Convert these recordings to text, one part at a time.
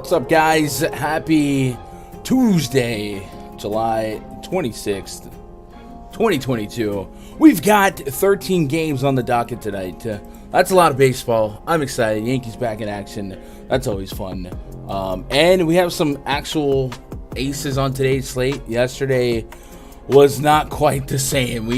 What's up, guys? Happy Tuesday, July 26th, 2022. We've got 13 games on the docket tonight. That's a lot of baseball. I'm excited. Yankees back in action. That's always fun. And we have some actual aces on today's slate. Yesterday was not quite the same.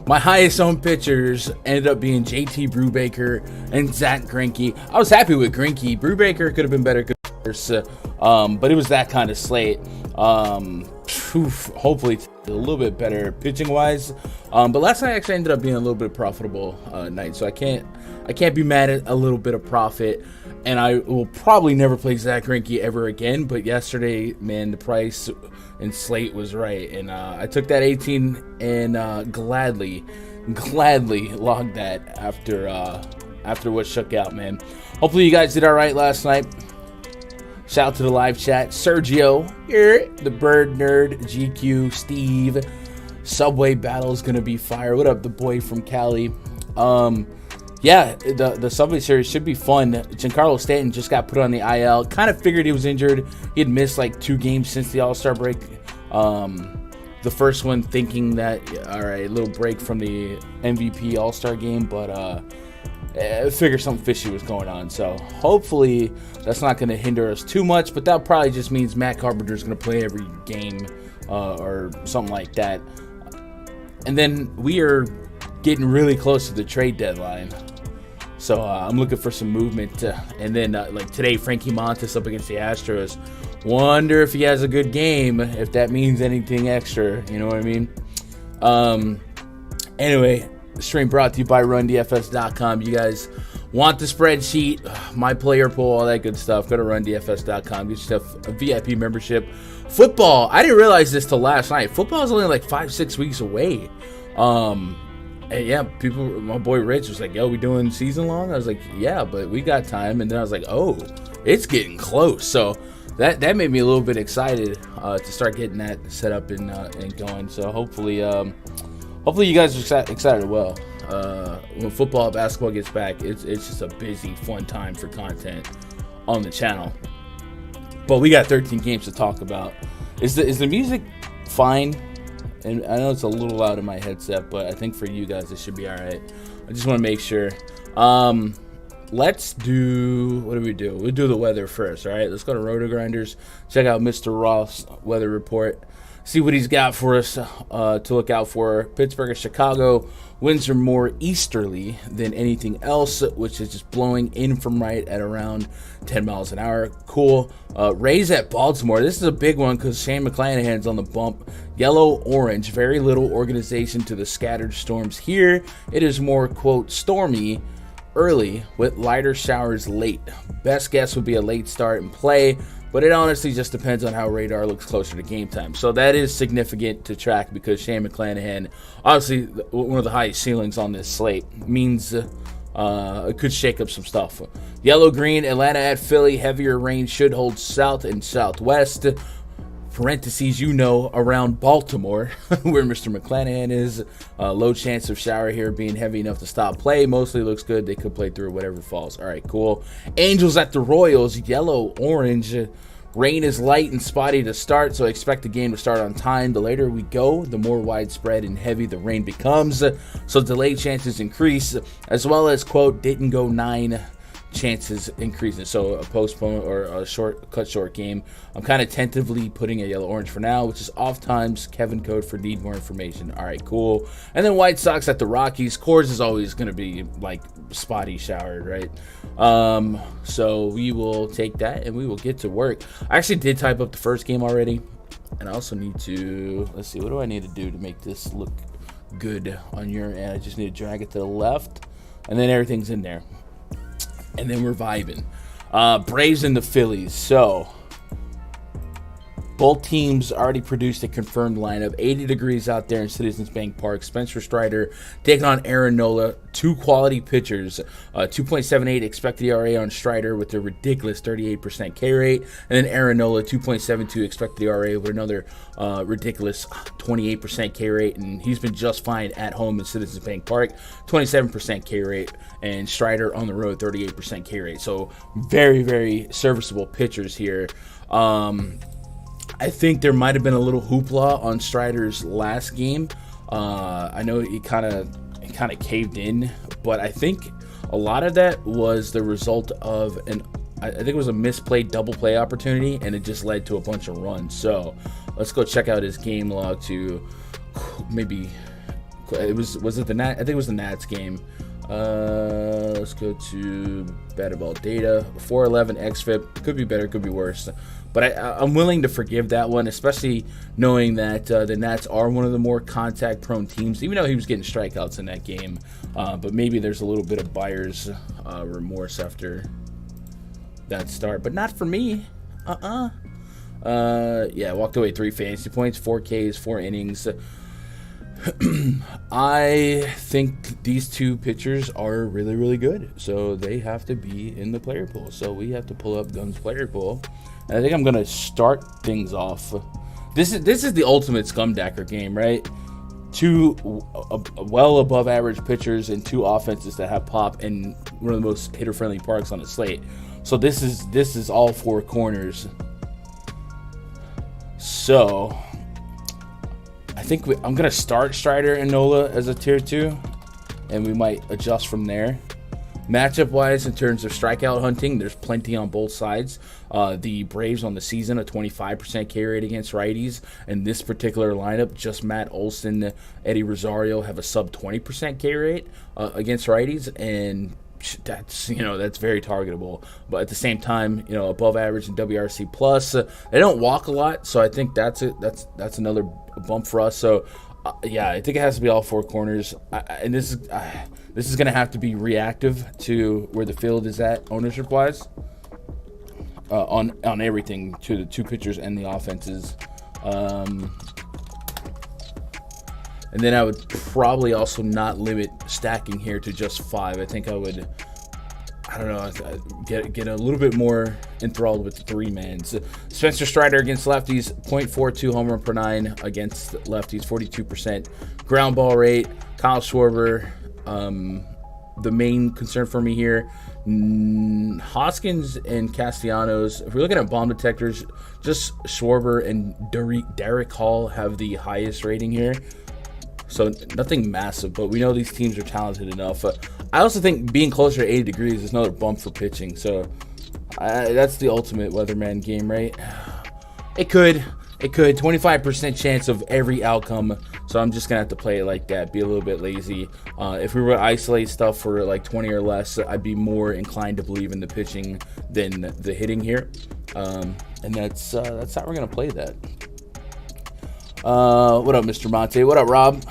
My highest owned pitchers ended up being JT Brubaker and Zach Greinke. I was happy with Greinke. Brubaker could have been better, but it was that kind of slate. Hopefully a little bit better pitching wise. But last night actually ended up being a little bit profitable night, so I can't be mad at a little bit of profit. And I will probably never play Zach Greinke ever again. But yesterday, man, the price and slate was right, and I took that 18 and gladly logged that after what shook out, man. Hopefully you guys did all right last night. Shout out to the live chat, Sergio, the Bird Nerd, GQ, Steve. Subway battle is gonna be fire. What up, the boy from Cali? Yeah, the Subway series should be fun. Giancarlo Stanton just got put on the IL. Kind of figured he was injured. He had missed like 2 games since the All-Star break. The first one thinking that, all right, a little break from the MVP All-Star game, but I figured something fishy was going on. So hopefully that's not going to hinder us too much, but that probably just means Matt Carpenter is going to play every game or something like that. And then we are getting really close to the trade deadline. So I'm looking for some movement. And then like today, Frankie Montas up against the Astros. Wonder if he has a good game, if that means anything extra. You know what I mean? Anyway, the stream brought to you by RunDFS.com. You guys want the spreadsheet, my player pool, all that good stuff, go to RunDFS.com. Get yourself a VIP membership. Football, I didn't realize this till last night. Football is only like 5-6 weeks away. And yeah, my boy Rich was like, yo, we doing season long? I was like, yeah, but we got time. And then I was like, oh, it's getting close. So that made me a little bit excited to start getting that set up and going. So hopefully you guys are excited. Well, when football, basketball gets back, it's just a busy, fun time for content on the channel. But we got 13 games to talk about. Is the music fine? And I know it's a little loud in my headset, but I think for you guys it should be all right. I just want to make sure. Let's do, what do we do? We'll do the weather first, all right? Let's go to Roto Grinders. Check out Mr. Ross' weather report. See what he's got for us to look out for. Pittsburgh and Chicago. Winds are more easterly than anything else, which is just blowing in from right at around 10 miles an hour. Cool. Rays at Baltimore. This is a big one because Shane McClanahan's on the bump. Yellow-orange. Very little organization to the scattered storms here. It is more, quote, stormy early with lighter showers late. Best guess would be a late start and play, but it honestly just depends on how radar looks closer to game time. So that is significant to track because Shane McClanahan, obviously one of the highest ceilings on this slate, means it could shake up some stuff. Yellow-green, Atlanta at Philly. Heavier rain should hold south and southwest. Parentheses, around Baltimore, where Mr. McClanahan is. Low chance of shower here being heavy enough to stop play. Mostly looks good. They could play through whatever falls. All right, cool. Angels at the Royals. Yellow-orange. Rain is light and spotty to start, so expect the game to start on time. The later we go, the more widespread and heavy the rain becomes. So delay chances increase, as well as, quote, didn't go 9 chances increasing. So a postpone or a cut short game. I'm kind of tentatively putting a yellow-orange for now, which is off times. Kevin code for need more information. All right, cool. And then White Sox at the Rockies. Coors is always going to be like spotty showered, right? So we will take that and we will get to work. I actually did type up the first game already, and I also need to, let's see, what do I need to do to make this look good on your end? I just need to drag it to the left, and then everything's in there. And then we're vibing. Braves and the Phillies. So Both teams already produced a confirmed lineup. 80 degrees out there in Citizens Bank Park. Spencer Strider taking on Aaron Nola. Two quality pitchers. 2.78 expected ERA on Strider with a ridiculous 38% K rate. And then Aaron Nola, 2.72 expected ERA with another ridiculous 28% K rate. And he's been just fine at home in Citizens Bank Park. 27% K rate. And Strider on the road, 38% K rate. So very, very serviceable pitchers here. I think there might have been a little hoopla on Strider's last game. I know he kind of caved in, but I think a lot of that was the result of I think it was a misplayed double play opportunity, and it just led to a bunch of runs. So let's go check out his game log to maybe was it the Nat? I think it was the Nats game. Let's go to batted ball data. 411 xFIP. Could be better, could be worse. But I'm willing to forgive that one, especially knowing that the Nats are one of the more contact-prone teams, even though he was getting strikeouts in that game. But maybe there's a little bit of buyer's remorse after that start. But not for me. Yeah, walked away 3 fantasy points, 4 Ks, 4 innings. I think these two pitchers are really, really good, so they have to be in the player pool. So we have to pull up Guns player pool, and I think I'm gonna start things off. This is the ultimate scumdacker game, right? Two well above average pitchers and two offenses that have pop in one of the most hitter friendly parks on the slate. So this is all 4 corners. So I think I'm going to start Strider and Nola as a tier 2, and we might adjust from there. Matchup-wise, in terms of strikeout hunting, there's plenty on both sides. The Braves on the season, a 25% K rate against righties. In this particular lineup, just Matt Olson, Eddie Rosario have a sub-20% K rate against righties, and that's very targetable. But at the same time, above average in WRC plus. They don't walk a lot, so I think that's another bump for us. So yeah, I think it has to be all 4 corners, and this is going to have to be reactive to where the field is at ownership wise, on everything, to the 2 pitchers and the offenses. And then I would probably also not limit stacking here to just 5. I think I would, get a little bit more enthralled with the 3-mans. Spencer Strider against lefties, 0.42 home run per 9 against lefties, 42% ground ball rate. Kyle Schwarber, the main concern for me here. Hoskins and Castellanos. If we're looking at bomb detectors, just Schwarber and Derek Hall have the highest rating here. So nothing massive, but we know these teams are talented enough. I also think being closer to 80 degrees is another bump for pitching. So that's the ultimate weatherman game, right? It could. 25% chance of every outcome. So I'm just going to have to play it like that, be a little bit lazy. If we were to isolate stuff for like 20 or less, I'd be more inclined to believe in the pitching than the hitting here. And that's how we're going to play that. What up, Mr. Monte? What up, Rob?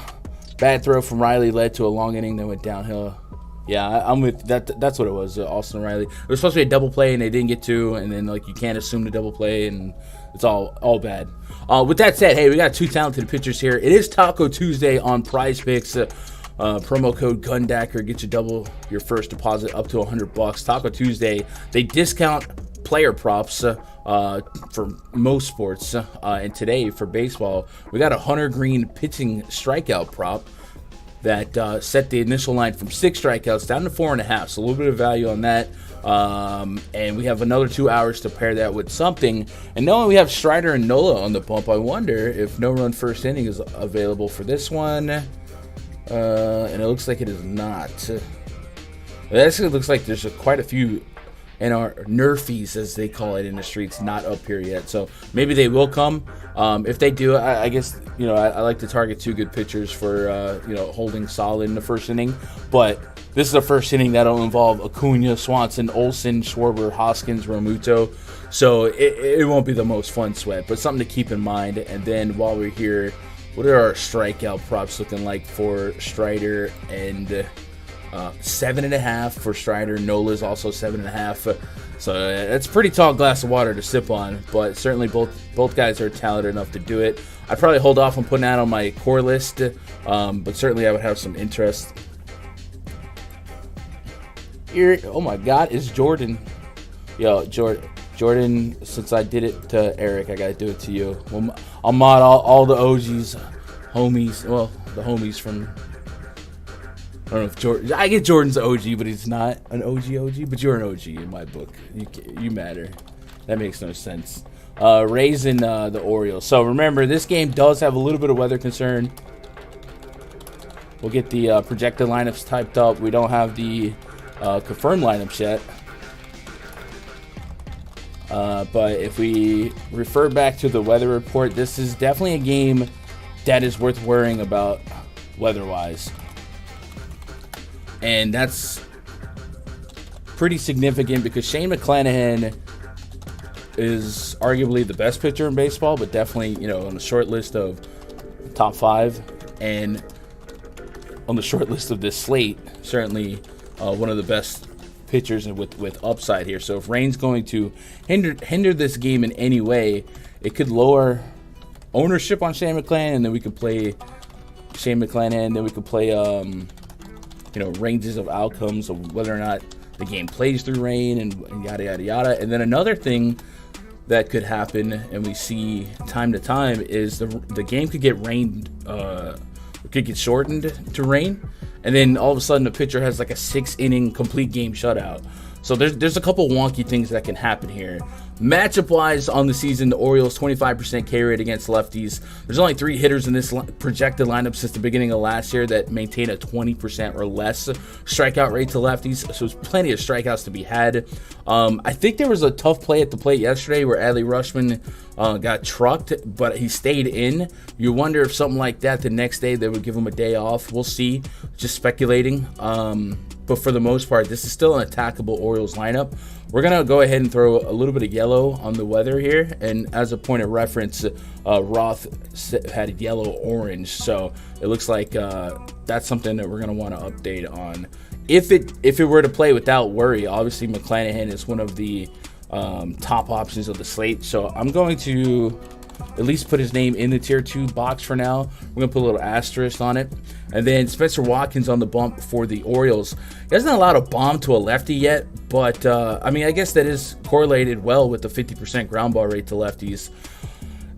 Bad throw from Riley led to a long inning that went downhill. Yeah, I'm with that. That's what it was, Austin Riley. It was supposed to be a double play, and they didn't get to, and then you can't assume the double play, and it's all bad. With that said, hey, we got 2 talented pitchers here. It is Taco Tuesday on PrizePicks. Promo code GUNDACKER gets you double your first deposit up to $100. Taco Tuesday, they discount player props for most sports, and today for baseball we got a Hunter Green pitching strikeout prop that set the initial line from 6 strikeouts down to 4.5, so a little bit of value on that. And we have another 2 hours to pair that with something, and knowing we have Strider and Nola on the bump, I wonder if no run first inning is available for this one, and it looks like it is not. It actually looks like there's quite a few and our nerfies, as they call it in the streets, not up here yet. So maybe they will come. If they do, I guess, I like to target 2 good pitchers for, holding solid in the first inning. But this is the first inning that'll involve Acuna, Swanson, Olson, Schwarber, Hoskins, Romuto. So it won't be the most fun sweat, but something to keep in mind. And then while we're here, what are our strikeout props looking like for Strider and 7.5 for Strider. Nola's also 7.5. So it's a pretty tall glass of water to sip on, but certainly both guys are talented enough to do it. I'd probably hold off on putting that on my core list, but certainly I would have some interest. Here, oh my God, it's Jordan. Yo, Jordan, since I did it to Eric, I gotta do it to you. Well, I'll mod all the OGs, homies. Well, the homies from. I don't know if Jordan. I get Jordan's OG, but he's not an OG. But you're an OG in my book. You matter. That makes no sense. Raising the Orioles. So remember, this game does have a little bit of weather concern. We'll get the projected lineups typed up. We don't have the confirmed lineups yet. But if we refer back to the weather report, this is definitely a game that is worth worrying about weather-wise. And that's pretty significant because Shane McClanahan is arguably the best pitcher in baseball, but definitely, on the short list of top 5. And on the short list of this slate, certainly one of the best pitchers with upside here. So if rain's going to hinder this game in any way, it could lower ownership on Shane McClanahan, and then we could play Shane McClanahan, then we could play ranges of outcomes of whether or not the game plays through rain and yada yada yada. And then another thing that could happen, and we see time to time, is the game could get could get shortened to rain, and then all of a sudden the pitcher has like a 6-inning complete game shutout. So there's a couple wonky things that can happen here. Matchup-wise on the season, the Orioles 25% K rate against lefties. There's only 3 hitters in this projected lineup since the beginning of last year that maintain a 20% or less strikeout rate to lefties. So there's plenty of strikeouts to be had. I think there was a tough play at the plate yesterday where Adley Rutschman got trucked, but he stayed in. You wonder if something like that the next day they would give him a day off. We'll see. Just speculating. But for the most part, this is still an attackable Orioles lineup. We're going to go ahead and throw a little bit of yellow on the weather here. And as a point of reference, Roth had yellow-orange. So it looks like that's something that we're going to want to update on. If it were to play without worry, obviously McClanahan is one of the top options of the slate. So I'm going to at least put his name in the tier 2 box for now. We're going to put a little asterisk on it. And then Spencer Watkins on the bump for the Orioles. He hasn't allowed a bomb to a lefty yet, but I guess that is correlated well with the 50% ground ball rate to lefties.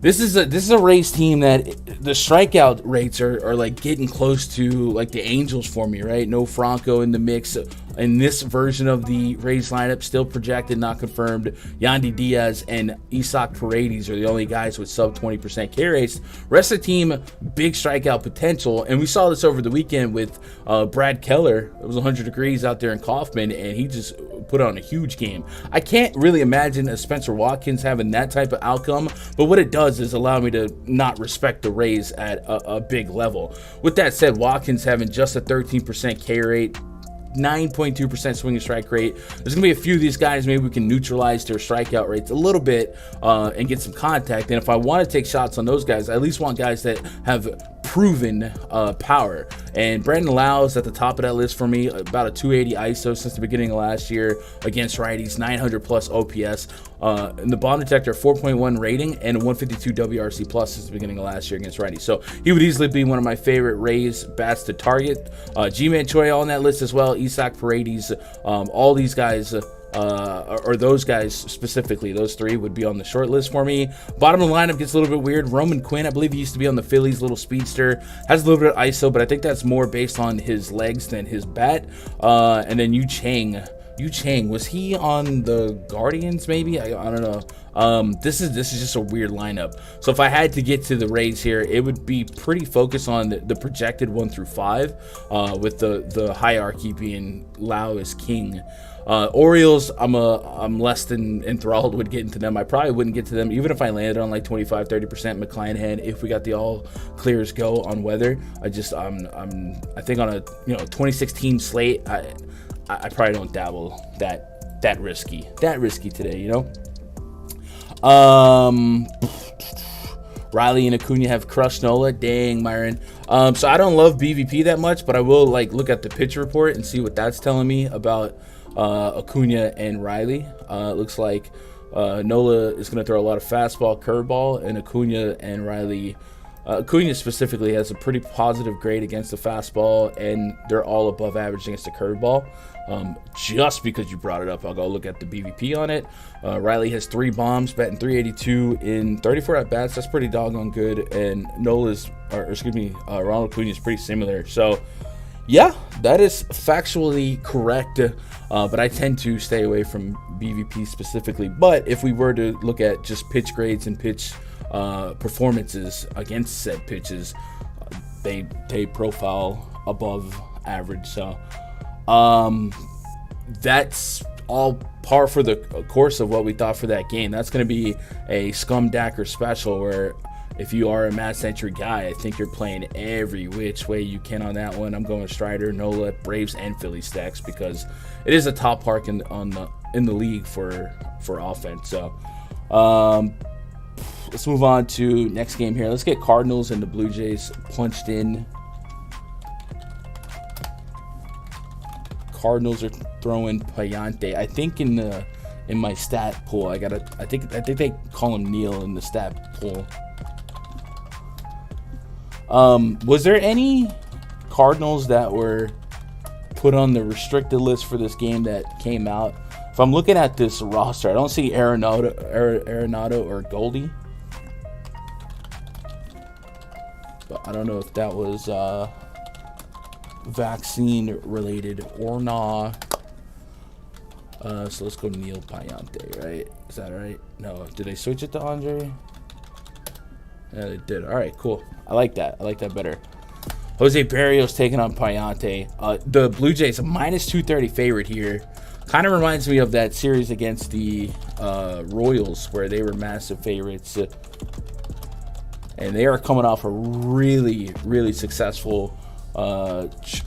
This is a Rays team that the strikeout rates are like getting close to like the Angels for me, right? No Franco in the mix. In this version of the Rays lineup, still projected, not confirmed, Yandy Diaz and Isaac Paredes are the only guys with sub 20% K rates. Rest of the team, big strikeout potential. And we saw this over the weekend with Brad Keller. It was 100 degrees out there in Kaufman, and he just put on a huge game. I can't really imagine a Spencer Watkins having that type of outcome, but what it does is allow me to not respect the Rays at a big level. With that said, Watkins having just a 13% K rate, 9.2% swing and strike rate. There's going to be a few of these guys, maybe we can neutralize their strikeout rates a little bit and get some contact. And if I want to take shots on those guys, I at least want guys that have proven power. And Brandon Lau is at the top of that list for me, about a 280 ISO since the beginning of last year against righties, 900 plus OPS. In the bomb detector, 4.1 rating and a 152 WRC plus since the beginning of last year against righties. So he would easily be one of my favorite Rays bats to target. G-Man Choi on that list as well, Isaac Paredes, all these guys, or those guys specifically, those 3 would be on the short list for me. Bottom of the lineup gets a little bit weird. Roman Quinn, I believe he used to be on the Phillies, little speedster, has a little bit of ISO, but I think that's more based on his legs than his bat. And then Yu Chang, was he on the Guardians maybe? I don't know. This is just a weird lineup. So if I had to get to the Rays here, it would be pretty focused on the projected 1 through 5, with the hierarchy being Lau is king. Orioles, I'm less than enthralled with getting to them. I probably wouldn't get to them even if I landed on like 25-30% McClanahan if we got the all clears go on weather. I think on a 2016 slate, I probably don't dabble that risky today, Riley and Acuna have crushed Nola. Dang, Myron. So I don't love BVP that much, but I will like look at the pitch report and see what that's telling me about Acuna and Riley. It looks like Nola is going to throw a lot of fastball, curveball, and Acuna and Riley. Acuna specifically has a pretty positive grade against the fastball, and they're all above average against the curveball. Just because you brought it up, I'll go look at the BVP on it. Riley has 3 bombs, batting 382 in 34 at bats. That's pretty doggone good. And Ronald Acuna is pretty similar. So, yeah, that is factually correct. But I tend to stay away from BVP specifically. But if we were to look at just pitch grades and pitch performances against said pitches, they profile above average. So that's all par for the course of what we thought for that game. That's going to be a scumdacker special where if you are a Mad Century guy, I think you're playing every which way you can on that one. I'm going Strider, Nola, Braves, and Philly stacks because it is a top park in the league for offense. So let's move on to next game here. Let's get Cardinals and the Blue Jays punched in. Cardinals are throwing Payante. I think in my stat pool, I think they call him Neil in the stat pool. Was there any Cardinals that were put on the restricted list for this game that came out? If I'm looking at this roster, I don't see Arenado or Goldie. But I don't know if that was vaccine related or not. So let's go Neil Payante, right? Is that right? No. Did they switch it to Andre? Yeah, they did. All right, cool. I like that. I like that better. Jose Barrios taking on Payante. The Blue Jays, a minus 230 favorite here. Kind of reminds me of that series against the Royals where they were massive favorites. And they are coming off a really, really successful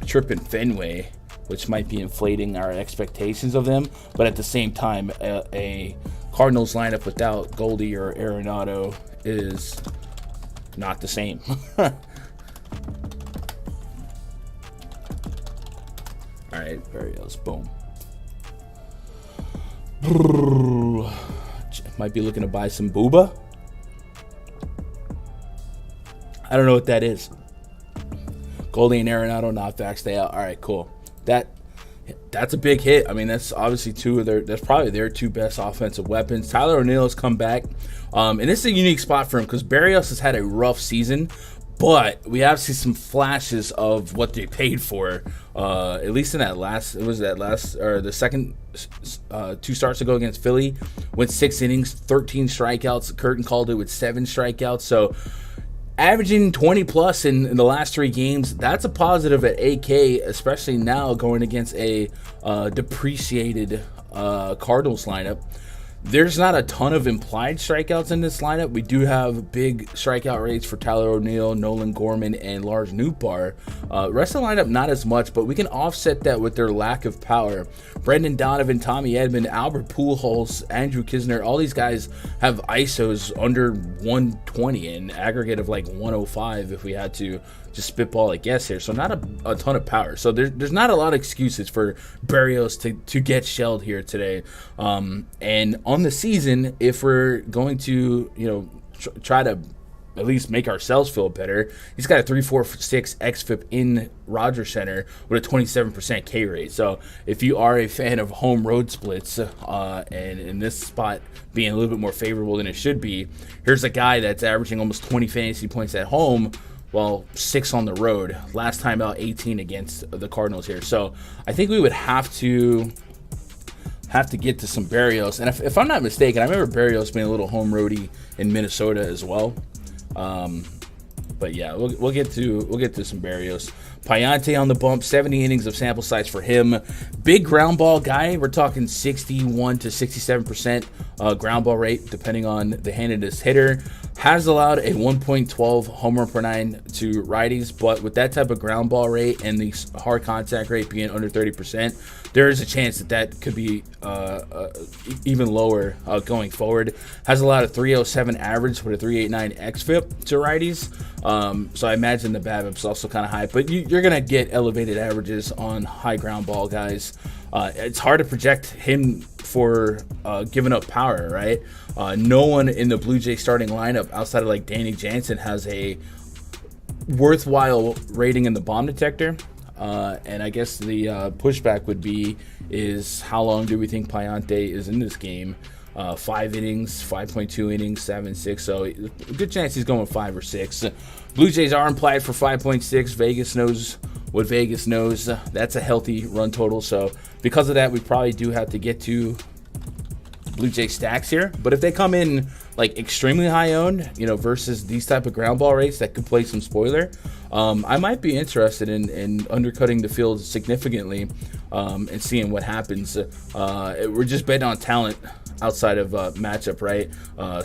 trip in Fenway, which might be inflating our expectations of them. But at the same time, a Cardinals lineup without Goldie or Arenado is not the same. All right, Barrios, boom. Might be looking to buy some Booba. I don't know what that is. Goldie and Arenado not vax, stay out. All right, cool. That's a big hit. I mean, that's obviously that's probably their 2 best offensive weapons. Tyler O'Neill has come back. And this is a unique spot for him because Barrios has had a rough season, but we have seen some flashes of what they paid for. At least in the second 2 starts ago against Philly, went 6 innings, 13 strikeouts. Curtin called it with 7 strikeouts. So averaging 20 plus in the last 3 games, that's a positive at AK, especially now going against a depreciated Cardinals lineup. There's not a ton of implied strikeouts in this lineup. We do have big strikeout rates for Tyler O'Neill, Nolan Gorman, and Lars Nootbaar. Rest of the lineup, not as much, but we can offset that with their lack of power. Brendan Donovan, Tommy Edman, Albert Pujols, Andrew Kisner, all these guys have ISOs under 120 and aggregate of like 105 if we had to just spitball a guess here. So not a ton of power. So there's not a lot of excuses for Barrios to get shelled here today. And on the season, if we're going to, try to at least make ourselves feel better, he's got a 3.46 xFIP in Rogers Center with a 27% K rate. So if you are a fan of home road splits, and in this spot being a little bit more favorable than it should be, here's a guy that's averaging almost 20 fantasy points at home, well, 6 on the road. Last time out, 18 against the Cardinals here. So I think we would have to get to some Barrios. And if I'm not mistaken, I remember Barrios being a little home roadie in Minnesota as well. But yeah, we'll get to some Barrios. Payante on the bump, 70 innings of sample size for him. Big ground ball guy. We're talking 61 to 67% ground ball rate, depending on the handedest hitter. Has allowed a 1.12 home run per 9 to righties, but with that type of ground ball rate and the hard contact rate being under 30%, there is a chance that could be even lower going forward. Has allowed a 307 average with a 389 xFIP to righties. So I imagine the BABIP's also kind of high, but you're going to get elevated averages on high ground ball guys. It's hard to project him for giving up power, right? No one in the Blue Jay starting lineup outside of like Danny Jansen has a worthwhile rating in the bomb detector. And I guess the pushback would be is how long do we think Payante is in this game? 5 innings, 5.2 innings, 7-6. So a good chance he's going 5 or 6. Blue Jays are implied for 5.6. Vegas knows what Vegas knows. That's a healthy run total. So because of that, we probably do have to get to Blue Jay stacks here. But if they come in like extremely high owned, versus these type of ground ball rates that could play some spoiler, I might be interested in undercutting the field significantly and seeing what happens. We're just betting on talent outside of matchup, right?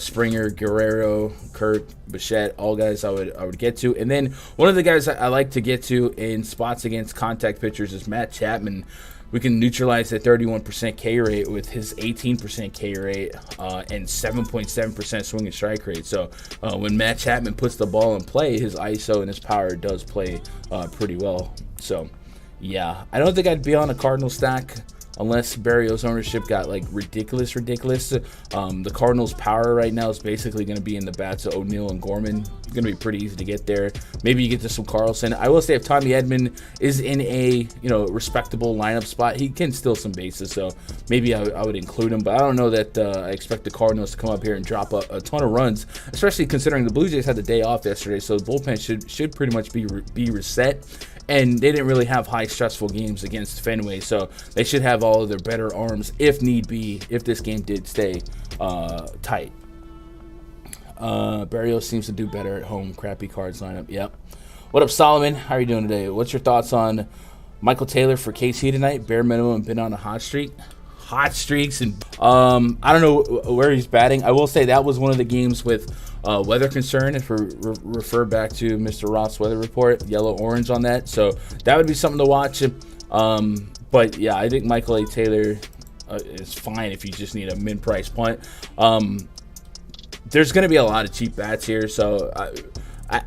Springer, Guerrero, Kirk, Bichette, all guys I would get to. And then one of the guys I like to get to in spots against contact pitchers is Matt Chapman. We can neutralize that 31% K rate with his 18% K rate and 7.7% swing and strike rate. So when Matt Chapman puts the ball in play, his ISO and his power does play pretty well. So, yeah, I don't think I'd be on a Cardinal stack unless Barrios' ownership got like ridiculous. The Cardinals' power right now is basically going to be in the bats of O'Neill and Gorman. It's going to be pretty easy to get there. Maybe you get to some Carlson. I will say if Tommy Edman is in a respectable lineup spot, he can steal some bases. So maybe I would include him. But I don't know that I expect the Cardinals to come up here and drop a ton of runs, especially considering the Blue Jays had the day off yesterday. So the bullpen should pretty much be reset. And they didn't really have high stressful games against Fenway, so they should have all of their better arms if need be, if this game did stay tight. Barrios seems to do better at home. Crappy Cards lineup. Yep. What up, Solomon? How are you doing today? What's your thoughts on Michael Taylor for KC tonight? Bare minimum, been on a hot streak. Hot streaks, and I don't know where he's batting. I will say that was one of the games with weather concern, if we refer back to Mr. Roth's weather report, yellow-orange on that. So that would be something to watch. But, yeah, I think Michael A. Taylor is fine if you just need a mid-price punt. There's going to be a lot of cheap bats here. So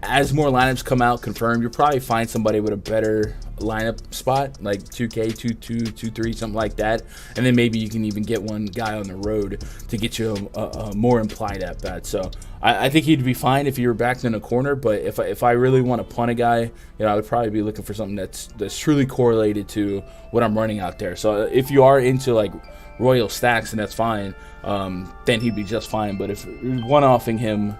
as more lineups come out confirmed, you'll probably find somebody with a better lineup spot, like 2K, 2-2, 2-3, something like that. And then maybe you can even get one guy on the road to get you a more implied at bat. So I think he'd be fine if you were backed in a corner. But if I really want to punt a guy, I would probably be looking for something that's truly correlated to what I'm running out there. So if you are into like Royal stacks, and that's fine, then he'd be just fine. But if you're one-offing him,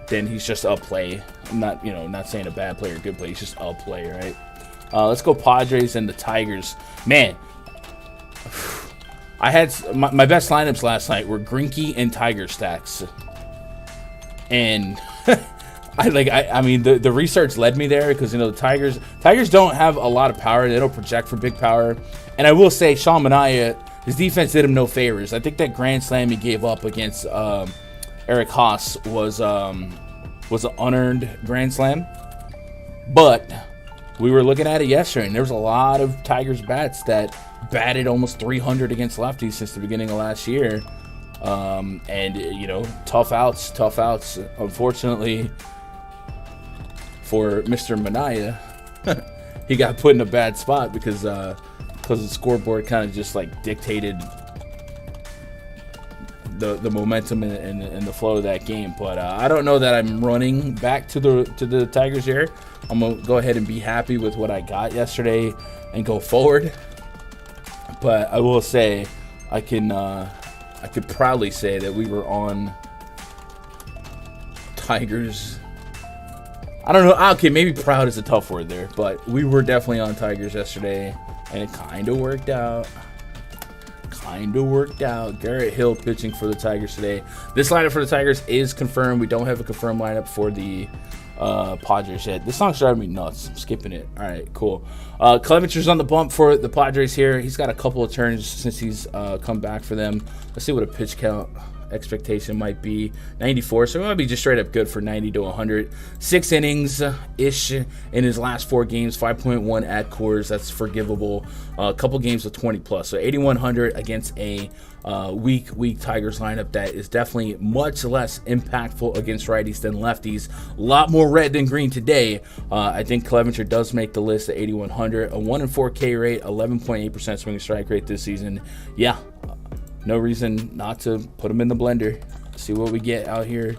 then he's just a play. I'm not saying a bad play or good play. He's just a play, right? Let's go Padres and the Tigers. Man, I had my best lineups last night were Greinke and Tiger stacks, and I mean the research led me there because the Tigers don't have a lot of power. They don't project for big power, and I will say Sean Manaea, his defense did him no favors. I think that grand slam he gave up against Eric Haas was an unearned grand slam, but we were looking at it yesterday, and there was a lot of Tigers bats that batted almost 300 against lefties since the beginning of last year. And tough outs. Unfortunately for Mr. Manaea, he got put in a bad spot because the scoreboard kind of just like dictated the momentum and the flow of that game. But I don't know that I'm running back to the Tigers here. I'm gonna go ahead and be happy with what I got yesterday and go forward. But I will say I could proudly say that we were on Tigers. I don't know. Okay, maybe proud is a tough word there, but we were definitely on Tigers yesterday, and it kind of worked out. Garrett Hill pitching for the Tigers today. This lineup for the Tigers is confirmed. We don't have a confirmed lineup for the Padres yet. This song's driving me nuts. I'm skipping it. All right, cool. Clevenger's on the bump for the Padres here. He's got a couple of turns since he's come back for them. Let's see what a pitch count expectation might be. 94, so it might be just straight up good for 90 to 100. 6 innings ish in his last 4 games. 5.1 at Coors. That's forgivable. A couple games with 20 plus. So 8100 against a weak Tigers lineup that is definitely much less impactful against righties than lefties. A lot more red than green today. I think Clevenger does make the list at 8100. A 1-4 K rate, 11.8% swing strike rate this season. Yeah. No reason not to put him in the blender. See what we get out here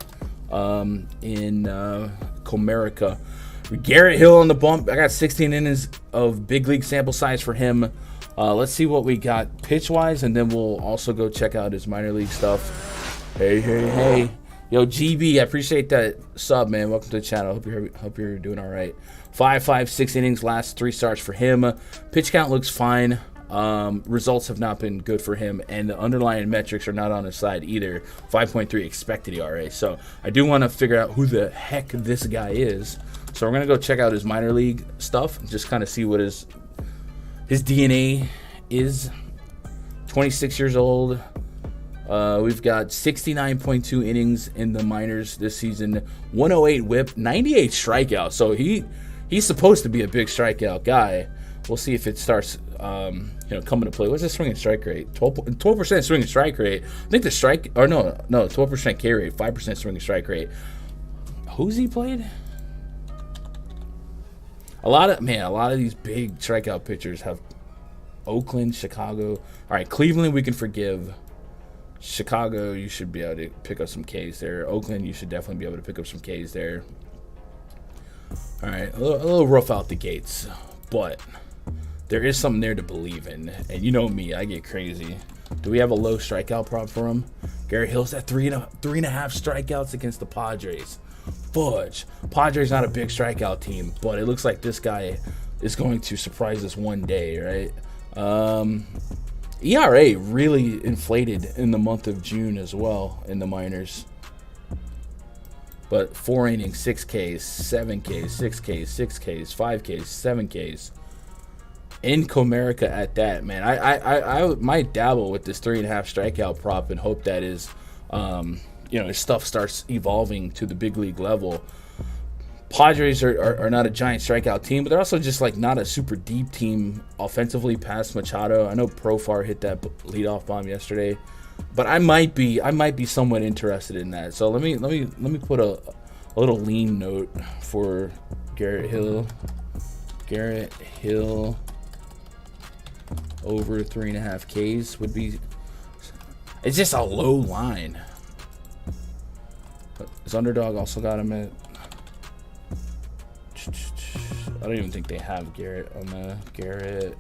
in Comerica. Garrett Hill on the bump. I got 16 innings of big league sample size for him. Let's see what we got pitch-wise, and then we'll also go check out his minor league stuff. Hey. Yo, GB, I appreciate that sub, man. Welcome to the channel. Hope you're doing all right. 6 innings, last 3 starts for him. Pitch count looks fine. Results have not been good for him, and the underlying metrics are not on his side either. 5.3 expected ERA. So I do want to figure out who the heck this guy is. So we're gonna go check out his minor league stuff and just kind of see what his DNA is. 26 years old. We've got 69.2 innings in the minors this season. 108 WHIP, 98 strikeouts. So he's supposed to be a big strikeout guy. We'll see if it starts, coming to play. What's the swing and strike rate? 12% swing and strike rate. I think the 12% K rate, 5% swing and strike rate. Who's he played? A lot of these big strikeout pitchers have Oakland, Chicago. All right, Cleveland we can forgive. Chicago, you should be able to pick up some Ks there. Oakland, you should definitely be able to pick up some Ks there. All right, a little rough out the gates, but there is something there to believe in. And you know me, I get crazy. Do we have a low strikeout prop for him? Garrett Hill's at 3.5 strikeouts against the Padres. Fudge. Padres not a big strikeout team, but it looks like this guy is going to surprise us one day, right? ERA really inflated in the month of June as well in the minors. But 4 innings, 6 Ks, 7 Ks, 6 Ks, 6 Ks, 5 Ks, 7 Ks. In Comerica at that, man. I might dabble with this 3.5 strikeout prop and hope that his stuff starts evolving to the big league level. Padres are not a giant strikeout team, but they're also just like not a super deep team offensively past Machado. I know Profar hit that leadoff bomb yesterday, but I might be somewhat interested in that. So let me put a little lean note for Garrett Hill. Garrett Hill over 3.5 Ks would be. It's just a low line. But his underdog also got him at. I don't even think they have Garrett on the Garrett.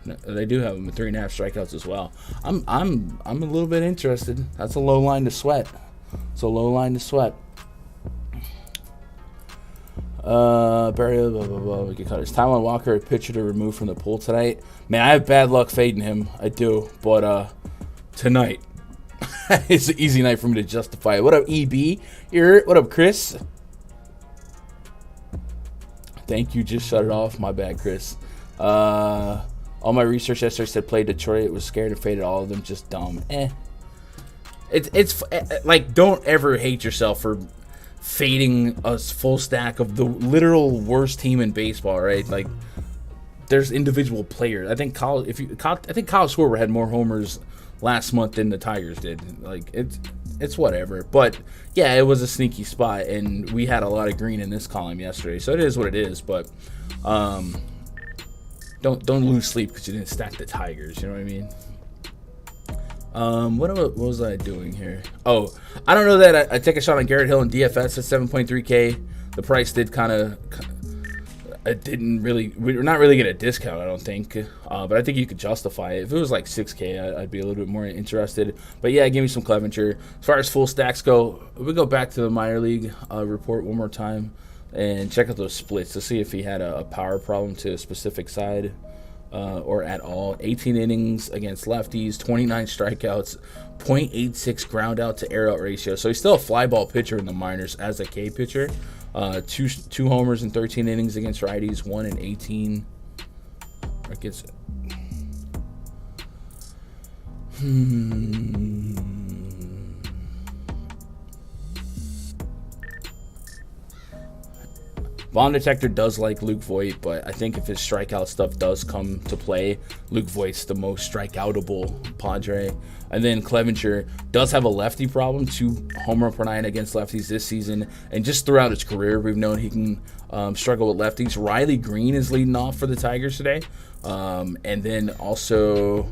No, they do have him at 3.5 strikeouts as well. I'm a little bit interested. That's a low line to sweat. It's a low line to sweat. We can cut his Taiwan Walker, a pitcher to remove from the pool tonight. Man, I have bad luck fading him. I do, but tonight it's an easy night for me to justify it. What up, EB? What up, Chris? Thank you. Just shut it off. My bad, Chris. All my research yesterday said play Detroit. Was scared and faded all of them. Just dumb. It's like, don't ever hate yourself for fading a full stack of the literal worst team in baseball, right? Like, there's individual players. I think Kyle Schwarber had more homers last month than the Tigers did. Like, it's whatever. But yeah, it was a sneaky spot, and we had a lot of green in this column yesterday, so it is what it is. But don't lose sleep because you didn't stack the Tigers. You know what I mean? What was I doing here? Oh, I don't know that I take a shot on Garrett Hill in DFS at 7.3K. The price did kind of. It didn't really. We're not really get a discount, I don't think. But I think you could justify it. If it was like 6K, I'd be a little bit more interested. But yeah, give me some Clevenger. As far as full stacks go, we go back to the minor league report one more time and check out those splits to see if he had a power problem to a specific side or at all. 18 innings against lefties, 29 strikeouts, 0.86 ground out to air out ratio. So he's still a fly ball pitcher in the minors as a K pitcher. Two homers in 13 innings against righties, 1 in 18 against. Bomb Detector does like Luke Voit, but I think if his strikeout stuff does come to play, Luke Voigt's the most strikeoutable Padre. And then Clevenger does have a lefty problem, 2 home run per 9 against lefties this season. And just throughout his career, we've known he can struggle with lefties. Riley Green is leading off for the Tigers today. And then also,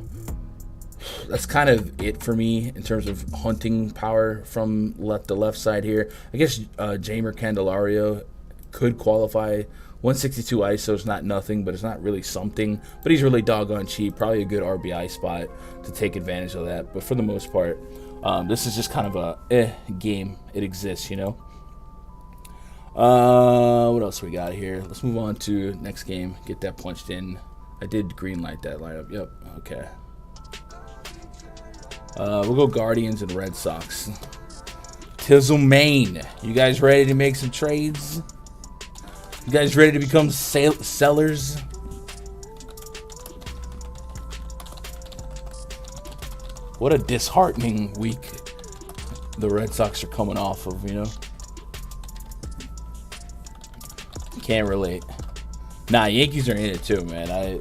that's kind of it for me in terms of hunting power from the left side here. I guess Jamer Candelario could qualify. 162 ISO is not nothing, but it's not really something. But he's really doggone cheap. Probably a good RBI spot to take advantage of that. But for the most part, this is just kind of a game. It exists, you know. What else we got here? Let's move on to next game. Get that punched in. I did green light that lineup. Yep. Okay. We'll go Guardians and Red Sox. Tizzle Maine. You guys ready to make some trades? You guys ready to become sellers? What a disheartening week the Red Sox are coming off of, you know? Can't relate. Nah, Yankees are in it too, man.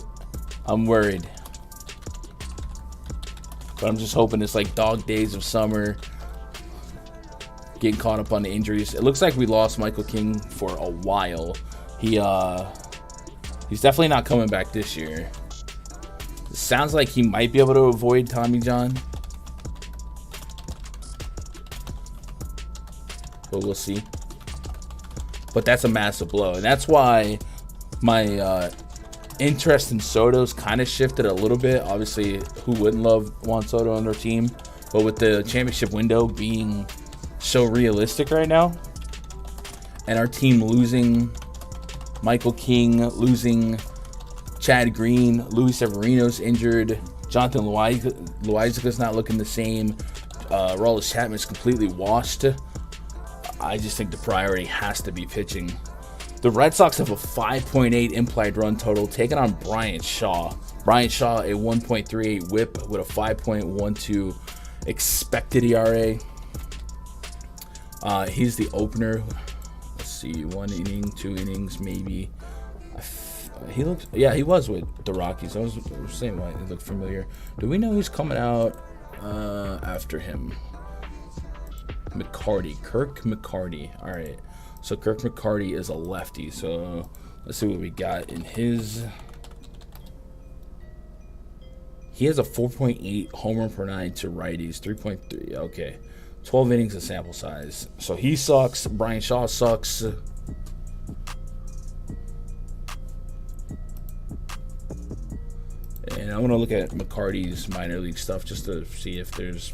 I'm worried. But I'm just hoping it's like dog days of summer. Getting caught up on the injuries. It looks like we lost Michael King for a while. He's definitely not coming back this year. It sounds like he might be able to avoid Tommy John, but we'll see. But that's a massive blow, and that's why my interest in Soto's kind of shifted a little bit. Obviously, who wouldn't love Juan Soto on their team? But with the championship window being so realistic right now, and our team losing Michael King, losing Chad Green, Luis Severino's injured, Jonathan Loaiza's not looking the same, Aroldis Chapman's completely washed. I just think the priority has to be pitching. The Red Sox have a 5.8 implied run total, taking on Bryant Shaw. Bryant Shaw, a 1.38 whip with a 5.12 expected ERA. He's the opener. Let's see, 1 inning, 2 innings, maybe. He looks, yeah, he was with the Rockies. I was saying why he looked familiar. Do we know who's coming out after him? Kirk McCarty. All right. So Kirk McCarty is a lefty. So let's see what we got in his. He has a 4.8 homer per 9 to righties, 3.3. Okay. 12 innings of sample size. So he sucks. Brian Shaw sucks. And I want to look at McCarty's minor league stuff just to see if there's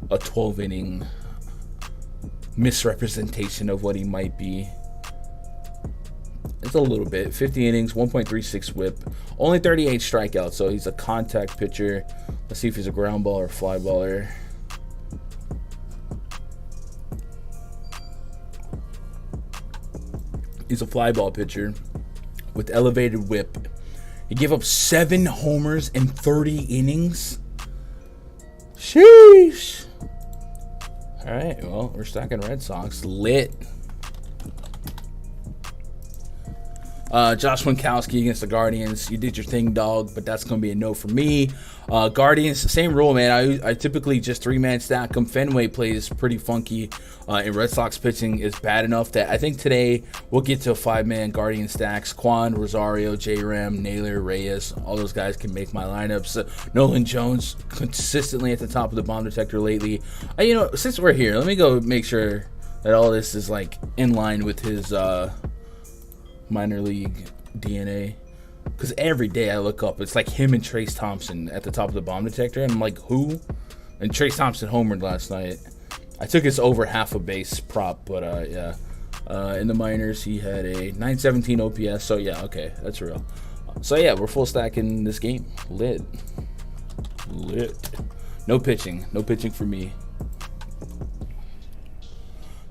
a 12-inning misrepresentation of what he might be. It's a little bit. 50 innings, 1.36 whip, only 38 strikeouts, so he's a contact pitcher. Let's see if he's a ground ball or fly baller. He's a fly ball pitcher with elevated whip. He gave up 7 homers in 30 innings. Sheesh. All right, well, we're stacking Red Sox. Lit. Josh Winkowski against the Guardians. You did your thing, dog, but that's going to be a no for me. Guardians, same rule, man. I typically just 3-man stack them. Fenway plays pretty funky, and Red Sox pitching is bad enough that I think today we'll get to 5-man Guardian stacks. Quan, Rosario, J-Ram, Naylor, Reyes, all those guys can make my lineups. Nolan Jones consistently at the top of the bomb detector lately. Since we're here, let me go make sure that all this is like in line with his minor league DNA, because every day I look up, it's like him and Trace Thompson at the top of the bomb detector, and I'm like, who? And Trace Thompson homered last night. I took his over half a base prop, but yeah. In the minors, he had a 917 OPS, so yeah, okay, that's real. So yeah, we're full stacking this game. Lit. No pitching for me.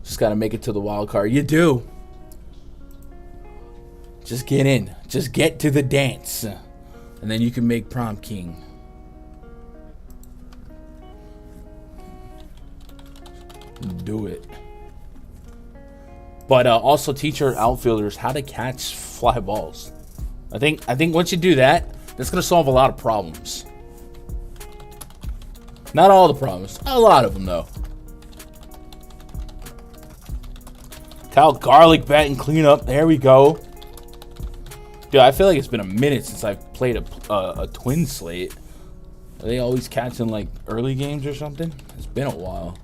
Just gotta make it to the wild card. You do. Just get in. Just get to the dance. And then you can make prom king. Do it. But also teach our outfielders how to catch fly balls. I think once you do that, that's going to solve a lot of problems. Not all the problems. A lot of them, though. Kyle Garlic batting cleanup. There we go. Dude, I feel like it's been a minute since I've played a twin slate. Are they always catching, like, early games or something? It's been a while.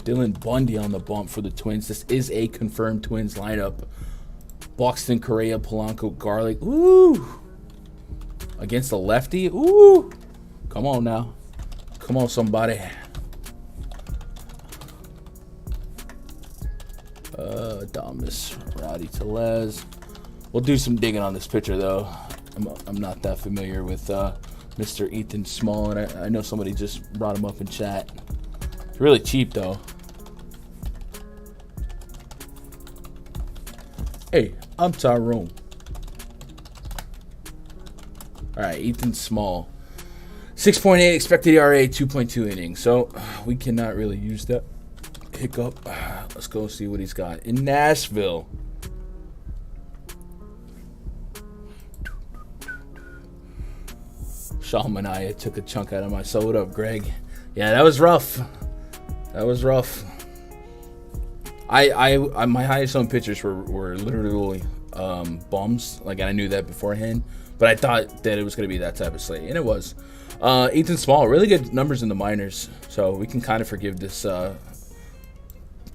Dylan Bundy on the bump for the Twins. This is a confirmed Twins lineup. Buxton, Correa, Polanco, Garlic. Ooh. Against the lefty. Ooh. Come on now. Come on, somebody. Thomas, Rowdy Tellez. We'll do some digging on this pitcher, though. I'm not that familiar with Mr. Ethan Small, and I know somebody just brought him up in chat. It's really cheap, though. Hey, I'm Tyrone. All right, Ethan Small. 6.8 expected ERA, 2.2 innings. So we cannot really use that hiccup. Let's go see what he's got in Nashville. Sean Manaea took a chunk out of my soul. What up, Greg? Yeah, that was rough. That was rough. I my highest owned pitchers were literally bums. Like, I knew that beforehand, but I thought that it was going to be that type of slate, and it was. Ethan Small, really good numbers in the minors, so we can kind of forgive this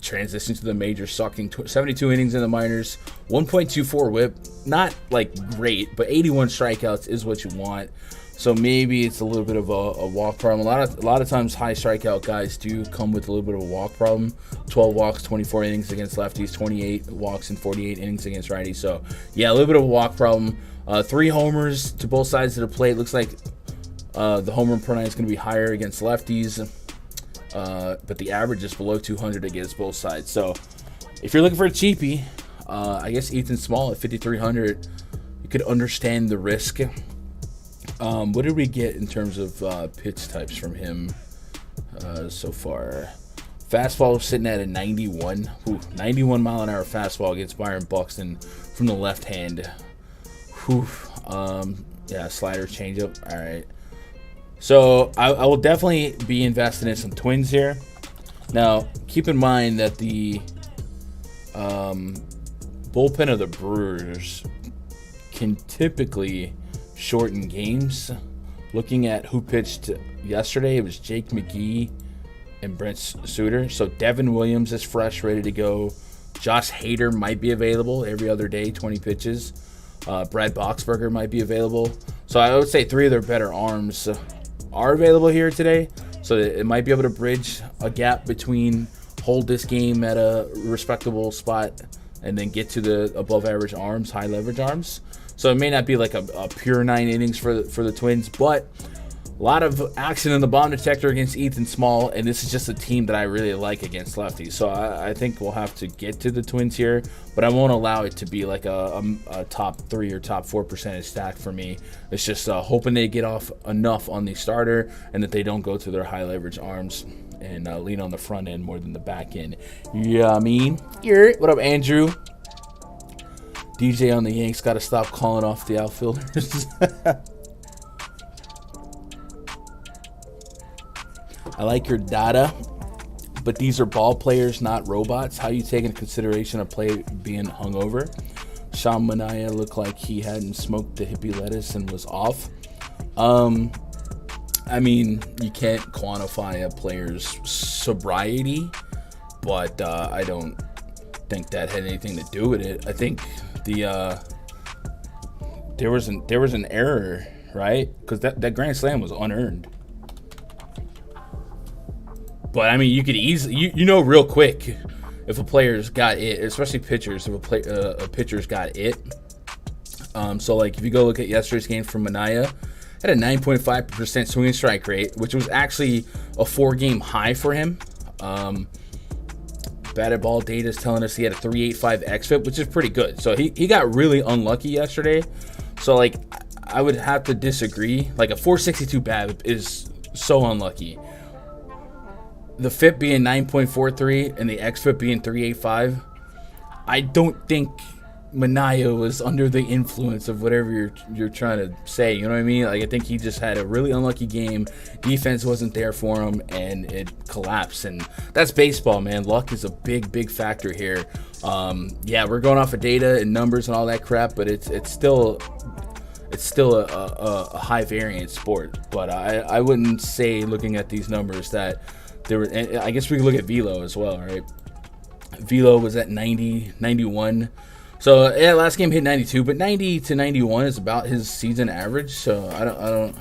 transition to the majors. Sucking 72 innings in the minors, 1.24 WHIP, not like great, but 81 strikeouts is what you want. So maybe it's a little bit of a walk problem. A lot of times high strikeout guys do come with a little bit of a walk problem. 12 walks, 24 innings against lefties, 28 walks and 48 innings against righties. So yeah, a little bit of a walk problem. 3 homers to both sides of the plate. Looks like the home run per nine is going to be higher against lefties, but the average is below 200 against both sides. So if you're looking for a cheapie, I guess Ethan Small at 5,300, you could understand the risk. What did we get in terms of pitch types from him so far? Fastball sitting at a 91. 91 mile an hour fastball against Byron Buxton from the left hand. Yeah, slider, changeup. All right. So I will definitely be investing in some Twins here. Now, keep in mind that the bullpen of the Brewers can typically shorten games. Looking at who pitched yesterday, it was Jake McGee and Brent Suter. So Devin Williams is fresh, ready to go. Josh Hader might be available every other day, 20 pitches. Brad Boxberger might be available. So I would say 3 of their better arms are available here today. So it might be able to bridge a gap between hold this game at a respectable spot and then get to the above average arms, high leverage arms. So it may not be like a pure 9 innings for the Twins, but a lot of action in the bomb detector against Ethan Small, and this is just a team that I really like against lefties. So I think we'll have to get to the Twins here, but I won't allow it to be like a top 3 or top 4 percentage stack for me. It's just hoping they get off enough on the starter and that they don't go to their high leverage arms and lean on the front end more than the back end. Yeah, I mean, what up, Andrew? DJ on the Yanks got to stop calling off the outfielders. I like your data, but these are ball players, not robots. How you take into consideration a play being hungover? Sean Manaea looked like he hadn't smoked the hippie lettuce and was off. I mean, you can't quantify a player's sobriety, but I don't think that had anything to do with it. I think there was an error, right? Because that grand slam was unearned. But I mean, you could easily you know real quick if a player's got it, especially pitchers. If a pitcher's got it. So like if you go look at yesterday's game from Manaea, had a 9.5% swinging strike rate, which was actually a 4-game high for him. batted ball data is telling us he had a 3.85 xFIP, which is pretty good. So he got really unlucky yesterday. So like I would have to disagree. Like a 4.62 BABIP is so unlucky. The FIP being 9.43 and the xFIP being 3.85. I don't think Minaya was under the influence of whatever you're trying to say. You know what I mean? Like I think he just had a really unlucky game. Defense wasn't there for him, and it collapsed. And that's baseball, man. Luck is a big factor here. Yeah, we're going off of data and numbers and all that crap, but it's still a high variance sport. But I wouldn't say, looking at these numbers, that there were. And I guess we could look at velo as well, right? Velo was at 90, 91. So yeah, last game hit 92, but 90 to 91 is about his season average. So I don't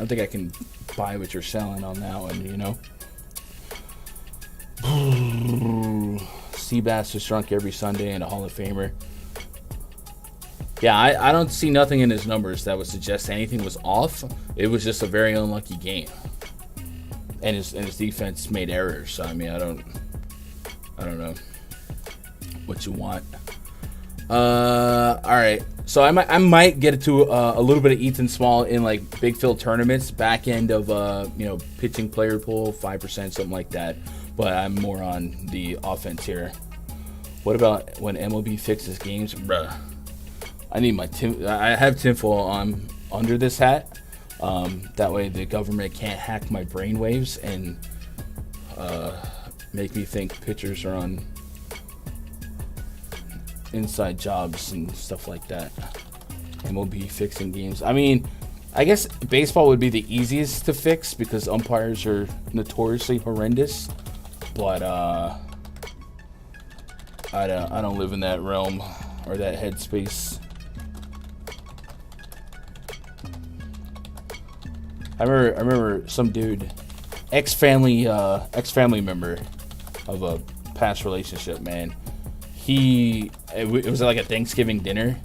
think I can buy what you're selling on that one, you know. Seabass is drunk every Sunday and a Hall of Famer. Yeah, I don't see nothing in his numbers that would suggest anything was off. It was just a very unlucky game, and his defense made errors. So I mean, I don't know what you want. All right. So I might get it to a little bit of Ethan Small in like big field tournaments, back end of pitching player pool, 5%, something like that. But I'm more on the offense here. What about when MLB fixes games, bruh? I need my I have tinfoil on under this hat. That way the government can't hack my brainwaves and make me think pitchers are on inside jobs and stuff like that. MLB fixing games. I mean, I guess baseball would be the easiest to fix because umpires are notoriously horrendous. But I don't live in that realm or that headspace. I remember some dude, ex-family member of a past relationship, man. It was like a Thanksgiving dinner,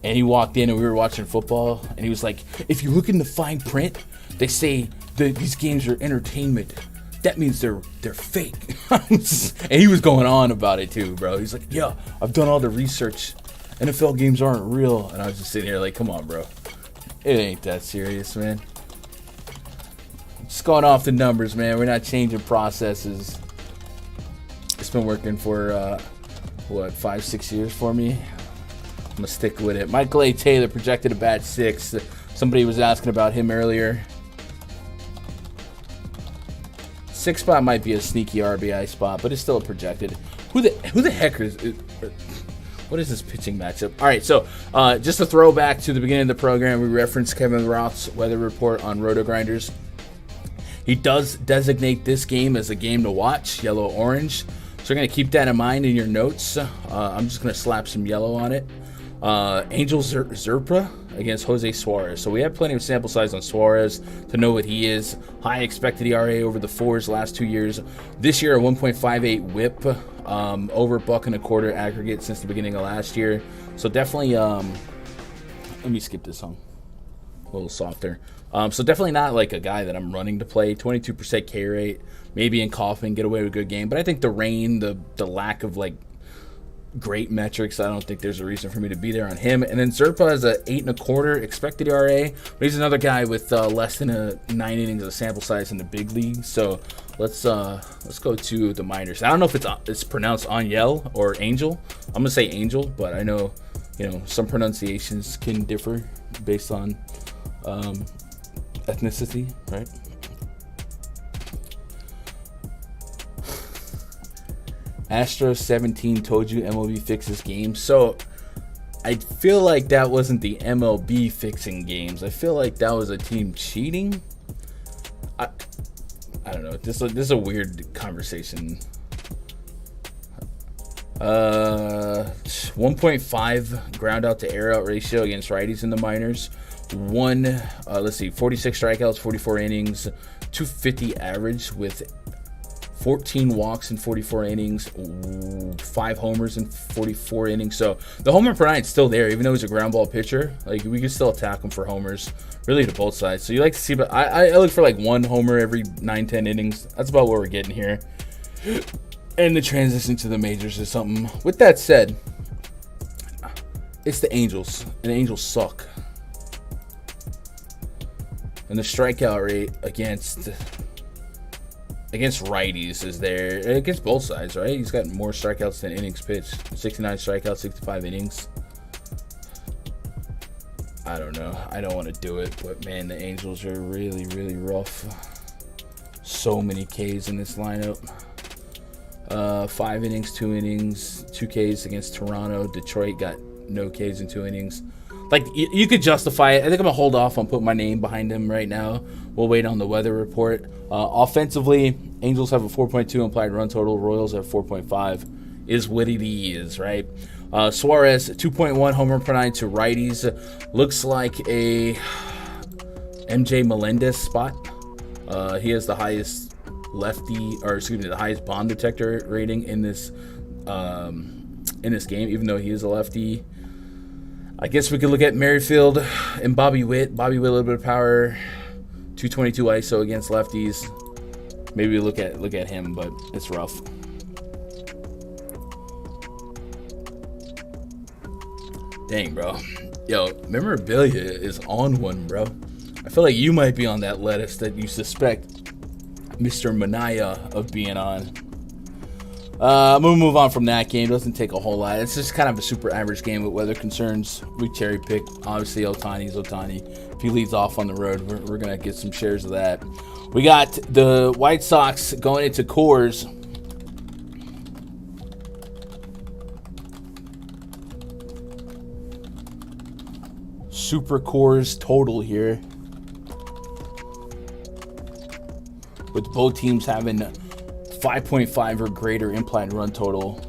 and he walked in and we were watching football, and he was like, if you look in the fine print, they say these games are entertainment. That means they're fake. And he was going on about it too, bro. He's like, yeah, I've done all the research. NFL games aren't real. And I was just sitting here like, come on, bro. It ain't that serious, man. Just going off the numbers, man. We're not changing processes. It's been working for 5-6 years for me. I'm gonna stick with it. Michael A. Taylor projected a bat 6. Somebody was asking about him earlier. 6 spot might be a sneaky RBI spot, but it's still a projected. Who the heck is? What is this pitching matchup? All right, so just a throwback to the beginning of the program, we referenced Kevin Roth's weather report on Roto Grinders. He does designate this game as a game to watch, yellow-orange. So you're going to keep that in mind in your notes. I'm just going to slap some yellow on it. Angel Zerpa against Jose Suarez. So we have plenty of sample size on Suarez to know what he is. High expected ERA over the 4s last 2 years. This year, a 1.58 whip, over $1.25 aggregate since the beginning of last year. So definitely, let me skip this song. A little softer. So definitely not like a guy that I'm running to play. 22% K rate. Maybe in Kaufman, get away with a good game. But I think the rain, the lack of like great metrics, I don't think there's a reason for me to be there on him. And then Zerpa has a 8.25 expected ERA. But he's another guy with less than 9 innings of a sample size in the big league. So let's go to the minors. I don't know if it's pronounced Angel or Angel. I'm gonna say Angel, but I know some pronunciations can differ based on ethnicity, right? Astros 17 told you MLB fixes games. So I feel like that wasn't the MLB fixing games. I feel like that was a team cheating. I don't know. This is a weird conversation. 1.5 ground out to air out ratio against righties in the minors. 46 strikeouts, 44 innings, 250 average with 14 walks in 44 innings, 5 homers in 44 innings. So the homer per night is still there, even though he's a ground ball pitcher. Like, we can still attack him for homers, really, to both sides. So you like to see, but I look for like 1 homer every 9-10 innings. That's about what we're getting here. And the transition to the majors is something. With that said, it's the Angels, and the Angels suck. And the strikeout rate against righties is there. Against both sides, right? He's got more strikeouts than innings pitched. 69 strikeouts, 65 innings. I don't know. I don't want to do it, but man, the Angels are really, really rough. So many Ks in this lineup. 5 innings, 2 innings, 2 Ks against Toronto. Detroit got no Ks in 2 innings. Like, you could justify it. I think I'm going to hold off on putting my name behind him right now. We'll wait on the weather report. Offensively, Angels have a 4.2 implied run total. Royals have 4.5. Is what it is, right? Suarez, 2.1 home run per 9 to righties. Looks like a MJ Melendez spot. He has the highest the highest bomb detector rating in this game, even though he is a lefty. I guess we could look at Merrifield and Bobby Witt. Bobby Witt, a little bit of power, 222 ISO against lefties. Maybe look at him, but it's rough. Dang, bro. Yo, memorabilia is on one, bro. I feel like you might be on that lettuce that you suspect Mr. Manaya of being on. I'm going to move on from that game. It doesn't take a whole lot. It's just kind of a super average game with weather concerns. We cherry pick. Obviously, Ohtani's Ohtani. If he leads off on the road, we're going to get some shares of that. We got the White Sox going into Coors. Super Coors total here, with both teams having 5.5 or greater implied run total.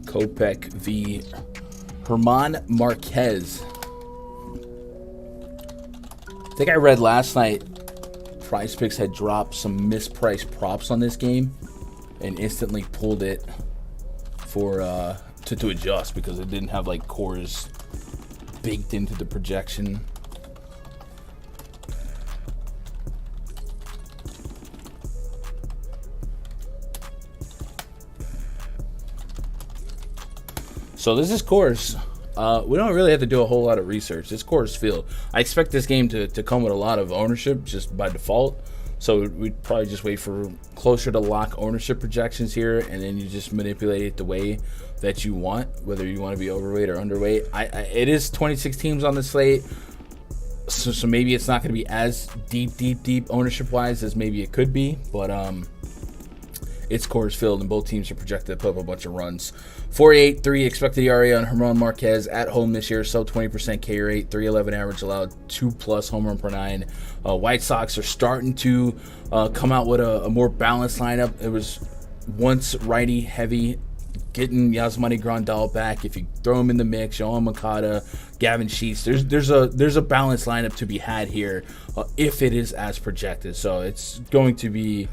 Kopech v. Herman Marquez. I think I read last night PrizePicks had dropped some mispriced props on this game and instantly pulled it for to adjust because it didn't have like Coors baked into the projection. So this is Coors. We don't really have to do a whole lot of research. It's Coors Field. I expect this game to come with a lot of ownership just by default. So we'd probably just wait for closer to lock ownership projections here, and then you just manipulate it the way that you want, whether you want to be overweight or underweight. It is 26 teams on the slate, so maybe it's not going to be as deep ownership-wise as maybe it could be, but it's Coors Field, and both teams are projected to put up a bunch of runs. 4.83 expected ERA on Herman Marquez at home this year, sub 20% K rate, 3.11 average allowed, 2+ home run per 9. White Sox are starting to come out with a more balanced lineup. It was once righty heavy, getting Yasmani Grandal back. If you throw him in the mix, Yohan Moncada, Gavin Sheets, there's a balanced lineup to be had here if it is as projected. So it's going to be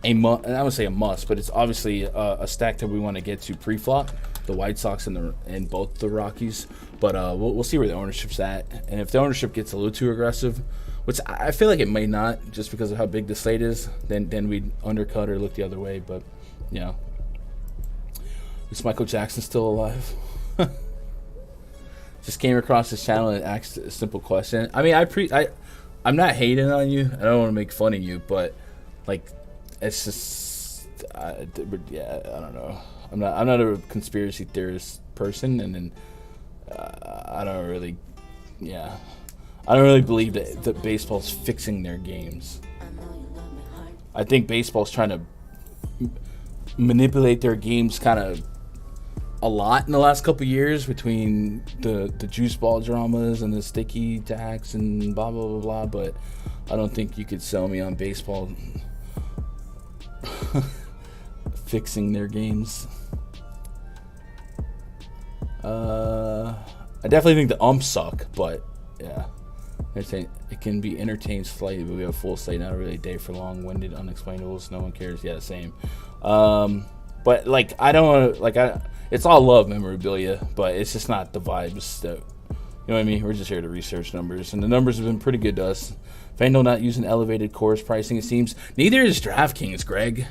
I would say a must, but it's obviously a stack that we want to get to pre-flop, the White Sox and both the Rockies. But we'll see where the ownership's at, and if the ownership gets a little too aggressive, which I feel like it may not, just because of how big the slate is, then we'd undercut or look the other way. But you know, is Michael Jackson still alive? Just came across this channel and asked a simple question. I mean, I'm not hating on you. I don't want to make fun of you, but like, it's just, I don't know. I'm not a conspiracy theorist person, and then I don't really believe that baseball's fixing their games. I think baseball's trying to manipulate their games kind of a lot in the last couple years between the juice ball dramas and the sticky tax and blah blah blah blah. But I don't think you could sell me on baseball fixing their games. I definitely think the umps suck, but yeah, it can be entertained slightly. But we have a full slate, not a really day for long-winded unexplainables. No one cares. Yeah, same. But like, I don't like. it's all love memorabilia, but it's just not the vibes that, you know what I mean? We're just here to research numbers, and the numbers have been pretty good to us. Fanduel not using elevated Coors pricing, it seems. Neither is DraftKings, Greg.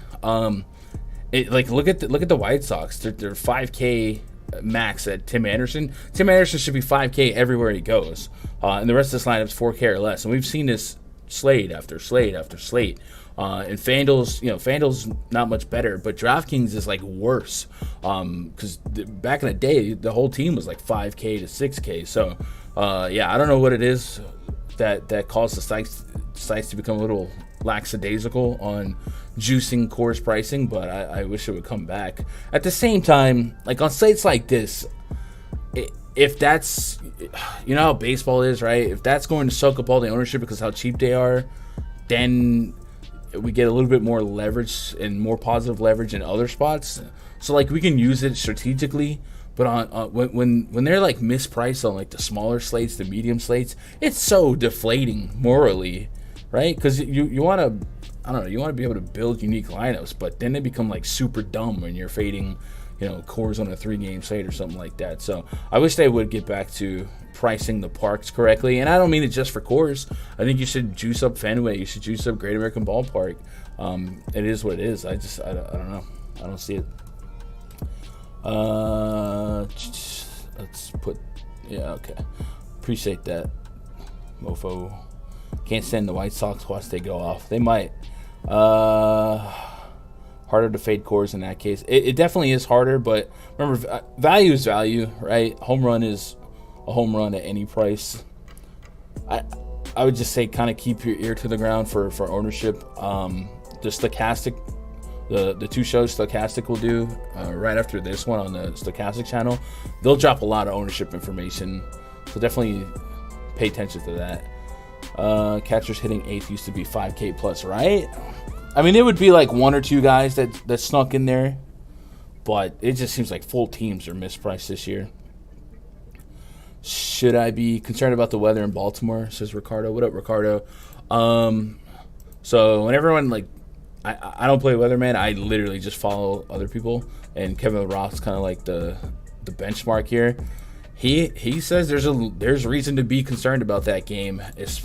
Look at the White Sox. They're $5K max at Tim Anderson. Tim Anderson should be $5K everywhere he goes, and the rest of this lineup's $4K or less. And we've seen this slate after slate after slate. And FanDuel's not much better, but DraftKings is like worse. Because back in the day, the whole team was like 5K to 6K. So, I don't know what it is that caused the sites to become a little lackadaisical on juicing Coors pricing, but I wish it would come back. At the same time, like on sites like this, if that's, you know how baseball is, right? If that's going to soak up all the ownership because how cheap they are, then we get a little bit more leverage and more positive leverage in other spots. So like we can use it strategically, but on when they're like mispriced on like the smaller slates, the medium slates, it's so deflating morally, right? Because you want to, I don't know, you want to be able to build unique lineups, but then they become like super dumb when you're fading, you know, Coors on a 3-game slate or something like that. So I wish they would get back to pricing the parks correctly, and I don't mean it just for Coors. I think you should juice up Fenway. You should juice up Great American Ballpark. It is what it is. I don't know. I don't see it. Let's put, okay. Appreciate that, mofo. Can't stand the White Sox watch they go off. They might. Harder to fade Coors in that case. It definitely is harder, but remember, value is value, right? Home run is a home run at any price. I would just say kind of keep your ear to the ground for ownership. The Stochastic, the two shows Stochastic will do right after this one on the Stochastic channel, they'll drop a lot of ownership information, so definitely pay attention to that. Catchers hitting eighth used to be 5K plus, right? I mean, it would be like one or two guys that snuck in there, but it just seems like full teams are mispriced this year. Should I be concerned about the weather in Baltimore? Says Ricardo. What up, Ricardo? So when everyone, like, I don't play weatherman. I literally just follow other people, and Kevin Roth's kind of like the benchmark here. He says there's reason to be concerned about that game. It's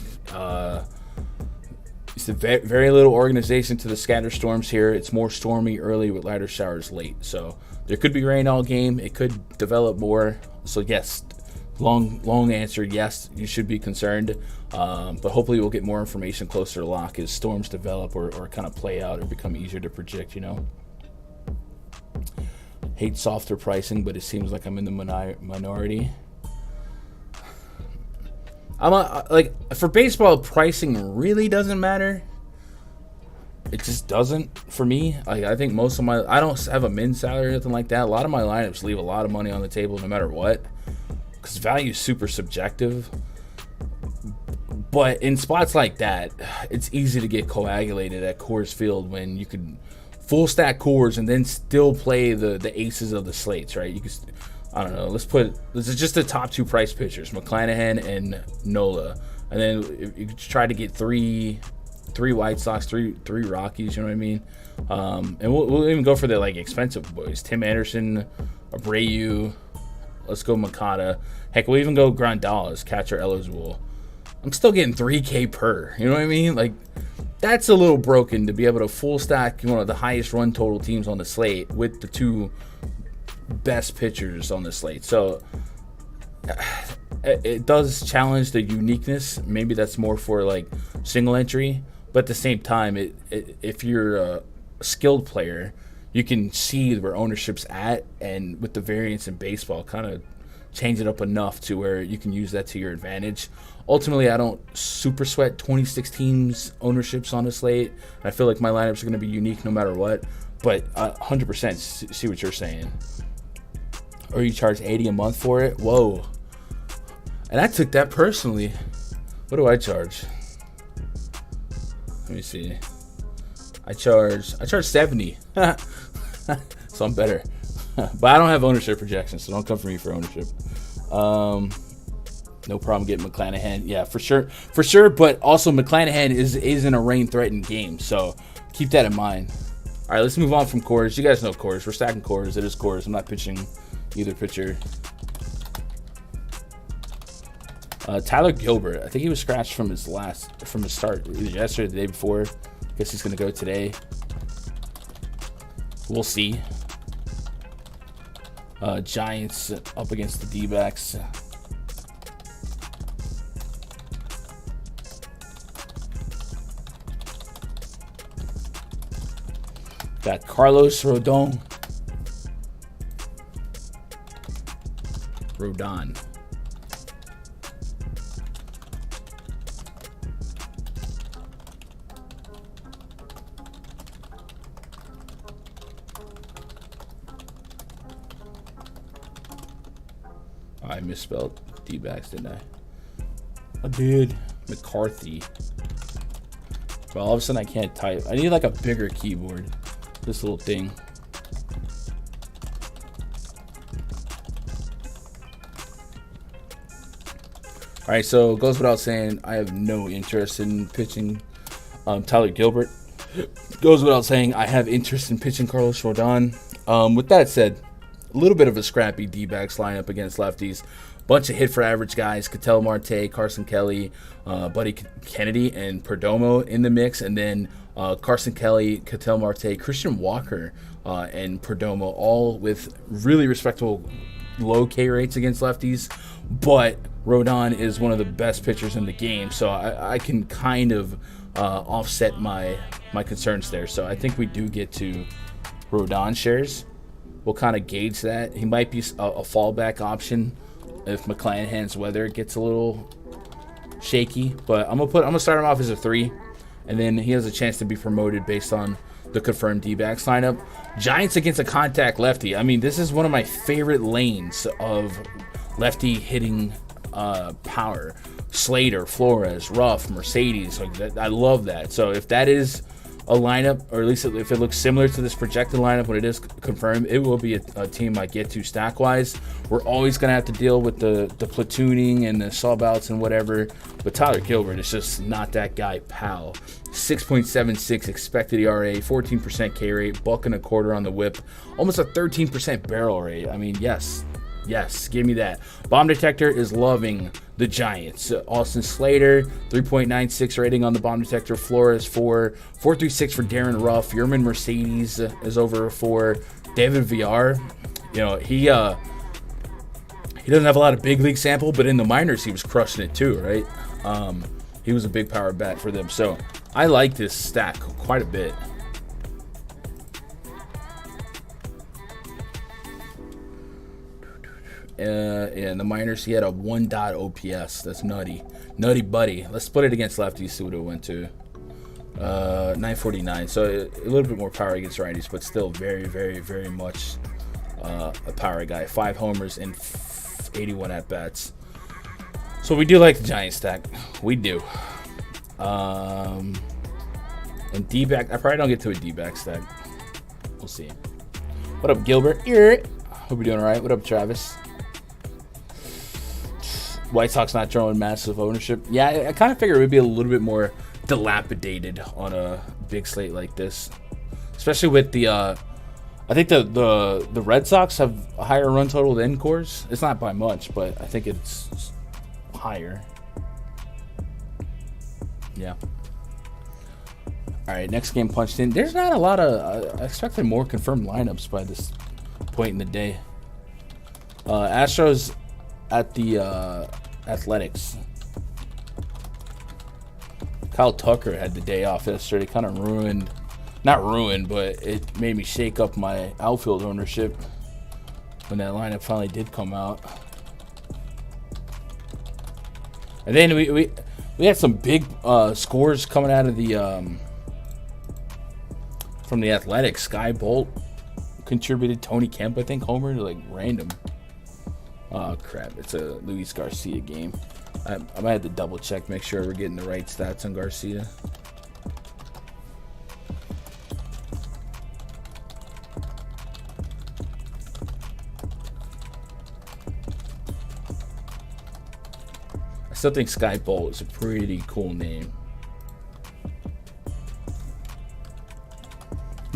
a very little organization to the scatter storms here. It's more stormy early with lighter showers late. So there could be rain all game. It could develop more. So yes, long answer, yes, you should be concerned. But hopefully we'll get more information closer to lock as storms develop or kind of play out or become easier to predict, you know. Hate softer pricing, but it seems like I'm in the minority. Like for baseball, pricing really doesn't matter. It just doesn't for me. Like I think most of I don't have a min salary or anything like that. A lot of my lineups leave a lot of money on the table no matter what, because value is super subjective. But in spots like that, it's easy to get coagulated at Coors Field when you could full stack Coors and then still play the aces of the slates, right? You could, I don't know. This is just the top two price pitchers, McClanahan and Nola, and then you could try to get three White Sox, three Rockies. You know what I mean? And we'll even go for the like expensive boys: Tim Anderson, Abreu. Let's go Makata. Heck, we'll even go Grandal as catcher eligible. I'm still getting 3K per. You know what I mean? Like that's a little broken to be able to full stack one of the highest run total teams on the slate with the two best pitchers on the slate. So it does challenge the uniqueness. Maybe that's more for like single entry, but at the same time, if you're a skilled player, you can see where ownership's at, and with the variance in baseball, kind of change it up enough to where you can use that to your advantage. Ultimately, I don't super sweat 26 teams ownerships on the slate. I feel like my lineups are going to be unique no matter what, but 100% see what you're saying. Or you charge $80 a month for it? Whoa. And I took that personally. What do I charge? Let me see. I charge $70. So I'm better. But I don't have ownership projections, so don't come for me for ownership. No problem getting McClanahan. Yeah, for sure. But also McClanahan is in a rain-threatened game, so keep that in mind. All right, let's move on from Coors. You guys know Coors. We're stacking Coors. It is Coors. I'm not pitching either pitcher. Tyler Gilbert. I think he was scratched from his start either yesterday or the day before. Guess he's going to go today. We'll see. Giants up against the D-backs. Got Carlos Rodon. I misspelled D-backs, didn't I? I did. McCarthy. Well, all of a sudden I can't type. I need like a bigger keyboard. This little thing. All right, so it goes without saying I have no interest in pitching Tyler Gilbert. Goes without saying I have interest in pitching Carlos Rodon. With that said, a little bit of a scrappy D-backs lineup against lefties. Bunch of hit for average guys: Ketel Marte, Carson Kelly, Buddy Kennedy, and Perdomo in the mix. And then Carson Kelly, Ketel Marte, Christian Walker, and Perdomo, all with really respectable low K rates against lefties. But Rodon is one of the best pitchers in the game, so I can kind of offset my concerns there. So I think we do get to Rodon shares. We'll kind of gauge that. He might be a fallback option if McClanahan's weather gets a little shaky. But I'm gonna start him off as a 3, and then he has a chance to be promoted based on the confirmed D-backs lineup. Giants against a contact lefty. I mean, this is one of my favorite lanes of lefty hitting power. Slater, Flores, Ruff, Mercedes. Like that, I love that. So if that is a lineup, or at least if it looks similar to this projected lineup when it is confirmed, it will be a team I get to stack wise. We're always going to have to deal with the platooning and the sub outs and whatever, but Tyler Gilbert is just not that guy, pal. 6.76 expected ERA, 14% K rate, $1.25 on the whip, almost a 13% barrel rate. I mean, yes, give me that. Bomb Detector is loving the Giants. Austin Slater, 3.96 rating on the Bomb Detector. Flores, 4. 4.36 for Darren Ruff. Yerman Mercedes is over a 4. David Villar, he doesn't have a lot of big league sample, but in the minors he was crushing it too, right? He was a big power bat for them. So I like this stack quite a bit. In the minors, he had a 1. OPS. That's nutty buddy. Let's split it against lefties, see what it went to. 949. So a little bit more power against righties, but still very, very, very much a power guy. 5 homers and 81 at bats. So we do like the Giant stack. We do. And D-back, I probably don't get to a D-back stack. We'll see. What up, Gilbert? Hope you're doing all right. What up, Travis? White Sox not throwing massive ownership. Yeah, I kind of figured it would be a little bit more dilapidated on a big slate like this, especially with the. I think the Red Sox have a higher run total than Coors. It's not by much, but I think it's higher. Yeah. All right, next game punched in. There's not a lot of. I expected more confirmed lineups by this point in the day. Astros at the Athletics. Kyle Tucker had the day off yesterday. Kind of not ruined, but it made me shake up my outfield ownership when that lineup finally did come out. And then we had some big scores coming out of the from the Athletics. Sky Bolt contributed. Tony Kemp, I think, homer, like random. Oh crap! It's a Luis Garcia game. I might have to double check, make sure we're getting the right stats on Garcia. I still think Sky Bolt is a pretty cool name.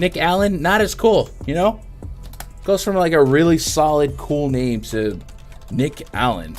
Nick Allen, not as cool, you know? Goes from like a really solid, cool name to Nick Allen.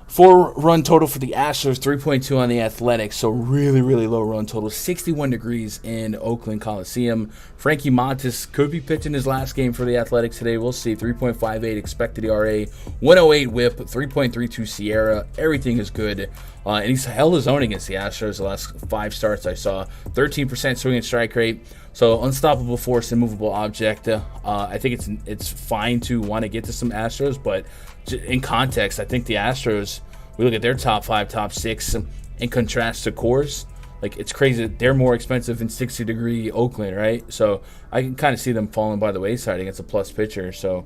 Four run total for the Astros, 3.2 on the Athletics, so really, really low run total. 61 degrees in Oakland Coliseum. Frankie Montas could be pitching his last game for the Athletics today. We'll see. 3.58 expected ERA, 108 whip, 3.32 Sierra. Everything is good. And he's held his own against the Astros the last 5 starts I saw. 13% swing and strike rate. So unstoppable force, immovable object. I think it's fine to want to get to some Astros, but in context, I think the Astros, we look at their top 5, top 6, in contrast to Coors. Like, it's crazy that they're more expensive in 60-degree Oakland, right? So I can kind of see them falling by the wayside against a plus pitcher. So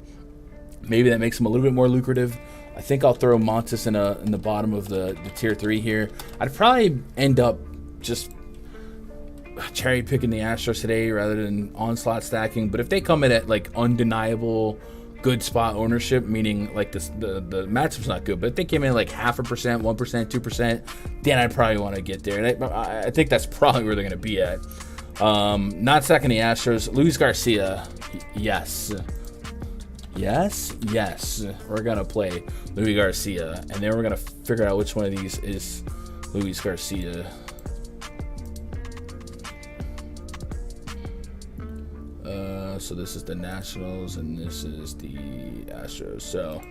maybe that makes them a little bit more lucrative. I think I'll throw Montas in the bottom of the tier 3 here. I'd probably end up just cherry picking the Astros today rather than onslaught stacking. But if they come in at like undeniable good spot ownership, meaning like the matchup's not good, but if they came in like 0.5%, 1%, 2%, then I'd probably want to get there. And I think that's probably where they're going to be at. Not stacking the Astros. Luis Garcia, yes. We're going to play Luis Garcia, and then we're going to figure out which one of these is Luis Garcia. So this is the Nationals, and this is the Astros. So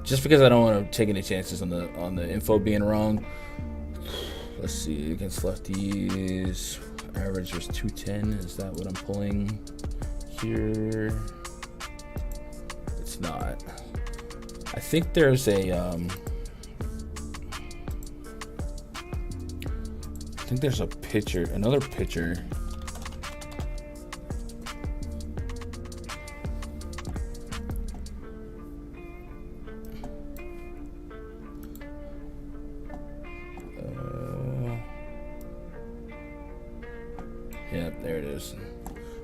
just because I don't want to take any chances on the info being wrong, let's see. Against lefties, average was 210. Is that what I'm pulling here? It's not. I think there's a pitcher, another pitcher. Yeah, there it is.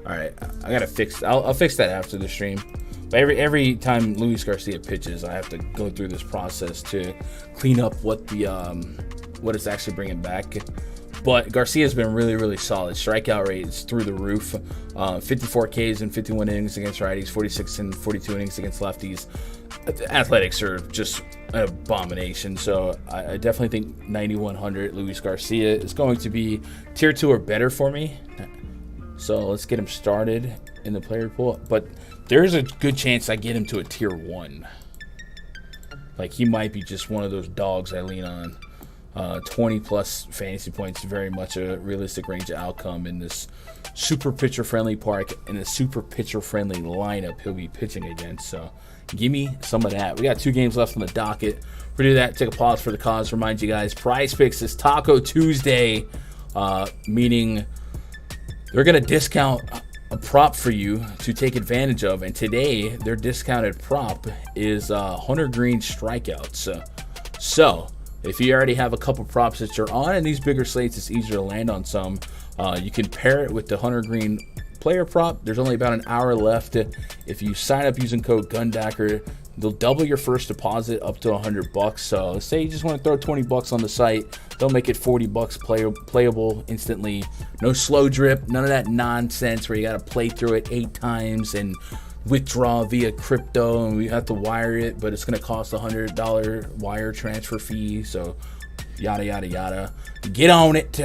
All right, I gotta fix. I'll fix that after the stream. But every time Luis Garcia pitches, I have to go through this process to clean up what it's actually bringing back. But Garcia's been really, really solid. Strikeout rate is through the roof. 54 Ks in 51 innings against righties, 46 and 42 innings against lefties. The Athletics are just an abomination. So I definitely think 9,100 Luis Garcia is going to be tier 2 or better for me. So let's get him started in the player pool. But there's a good chance I get him to a tier 1. Like, he might be just one of those dogs I lean on. 20 plus fantasy points, very much a realistic range of outcome in this super pitcher friendly park and a super pitcher friendly lineup he'll be pitching against. So give me some of that. We got 2 games left on the docket. We're gonna do that, take a pause for the cause. Remind you guys, PrizePicks is Taco Tuesday, meaning they're gonna discount a prop for you to take advantage of. And today their discounted prop is Hunter Green strikeouts. So if you already have a couple props that you're on in these bigger slates, it's easier to land on some. You can pair it with the Hunter Green player prop. There's only about an hour left. If you sign up using code GUNDACKER, they'll double your first deposit up to $100. So let's say you just want to throw $20 on the site, they'll make it $40 playable instantly. No slow drip, none of that nonsense where you got to play through it 8 times and withdraw via crypto, and we have to wire it, but it's going to cost $100 wire transfer fee. So yada yada yada. Get on it,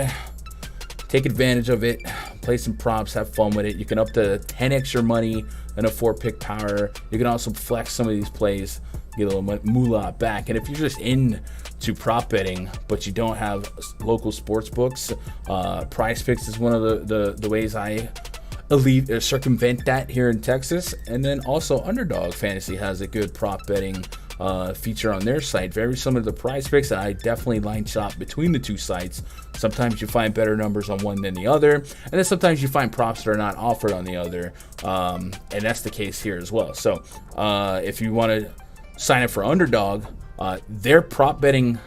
take advantage of it, play some props, have fun with it. You can up to 10x your money and a 4-pick power. You can also flex some of these plays, get a little moolah back. And if you're just into prop betting but you don't have local sports books, PrizePicks is one of the ways I circumvent that here in Texas. And then also Underdog Fantasy has a good prop betting feature on their site, very similar to the PrizePicks, and I definitely line shop between the 2 sites. Sometimes you find better numbers on one than the other, and then sometimes you find props that are not offered on the other, and that's the case here as well. So if you want to sign up for Underdog, their prop betting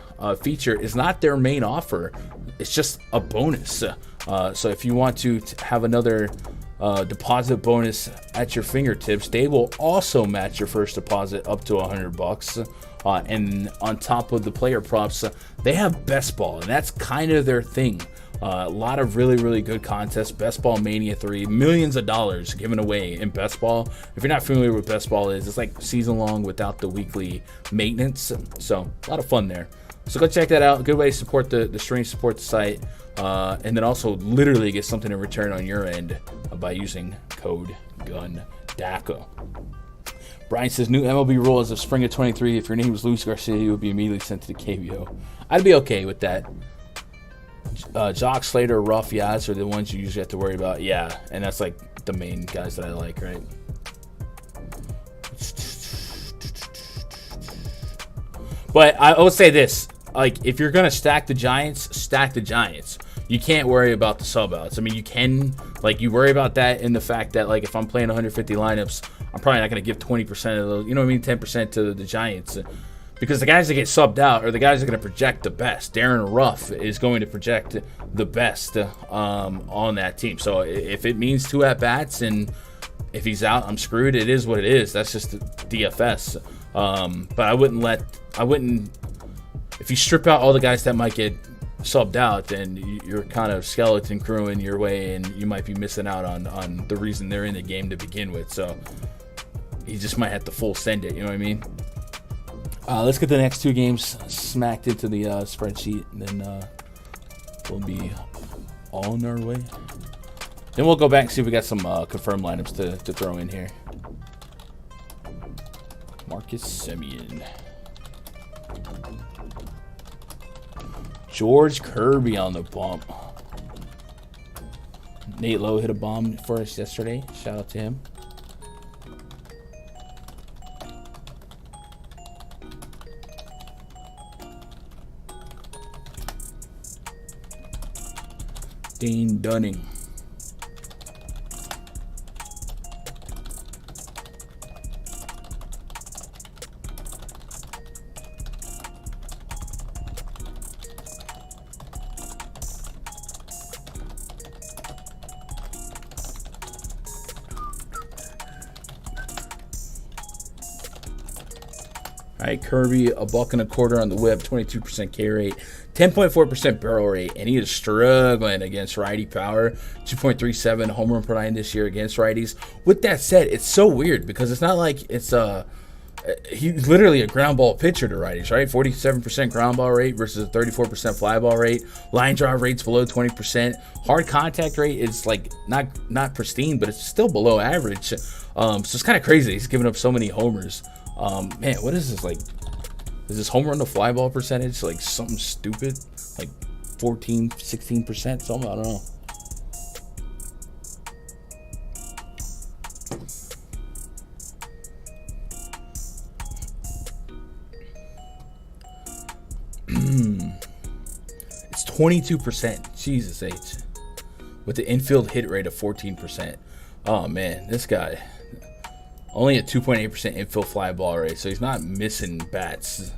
feature is not their main offer, it's just a bonus. So if you want to have another deposit bonus at your fingertips. They will also match your first deposit up to $100. And on top of the player props, they have best ball, and that's kind of their thing. A lot of really, really good contests. Best Ball Mania 3, millions of dollars given away in Best Ball. If you're not familiar with Best Ball is, it's like season long without the weekly maintenance. So a lot of fun there. So go check that out. Good way to support the stream, support the site, and then also literally get something in return on your end by using code GUNDACO. Brian says, new MLB rule as of spring of 23. If your name was Luis Garcia, you would be immediately sent to the KBO. I'd be okay with that. Jock, Slater, Ruff, Yaz are the ones you usually have to worry about. Yeah, and that's like the main guys that I like, right? But I will say this. Like, if you're going to stack the Giants. You can't worry about the sub outs. I mean, you can, like, you worry about that in the fact that, like, if I'm playing 150 lineups, I'm probably not going to give 20% of those, 10% to the Giants. Because the guys that get subbed out are the guys that are going to project the best. Darren Ruff is going to project the best on that team. So if it means 2 at-bats and if he's out, I'm screwed. It is what it is. That's just DFS. But I wouldn't, if you strip out all the guys that might get subbed out, then you're kind of skeleton crewing your way, and you might be missing out on the reason they're in the game to begin with. So you just might have to full send it. You know what I mean? Let's get the next 2 games smacked into the spreadsheet, and then we'll be on our way. Then we'll go back and see if we got some confirmed lineups to throw in here. Marcus Semien. George Kirby on the bump. Nate Lowe hit a bomb for us yesterday. Shout out to him. Dane Dunning. All right, Kirby, $1.25 on the whip, 22% K rate, 10.4% barrel rate, and he is struggling against righty power. 2.37 home run per line this year against righties. With that said, it's so weird because it's not like it's he's literally a ground ball pitcher to righties, right? 47% ground ball rate versus a 34% fly ball rate. Line drive rate's below 20%. Hard contact rate is like not pristine, but it's still below average. So it's kind of crazy. He's giving up so many homers. Man, what is this, like, is this home run to fly ball percentage like something stupid, like 14-16%, something? I don't know. It's 22%. Jesus H. With the infield hit rate of 14%. Oh man, this guy. Only a 2.8% infield fly ball rate, so he's not missing bats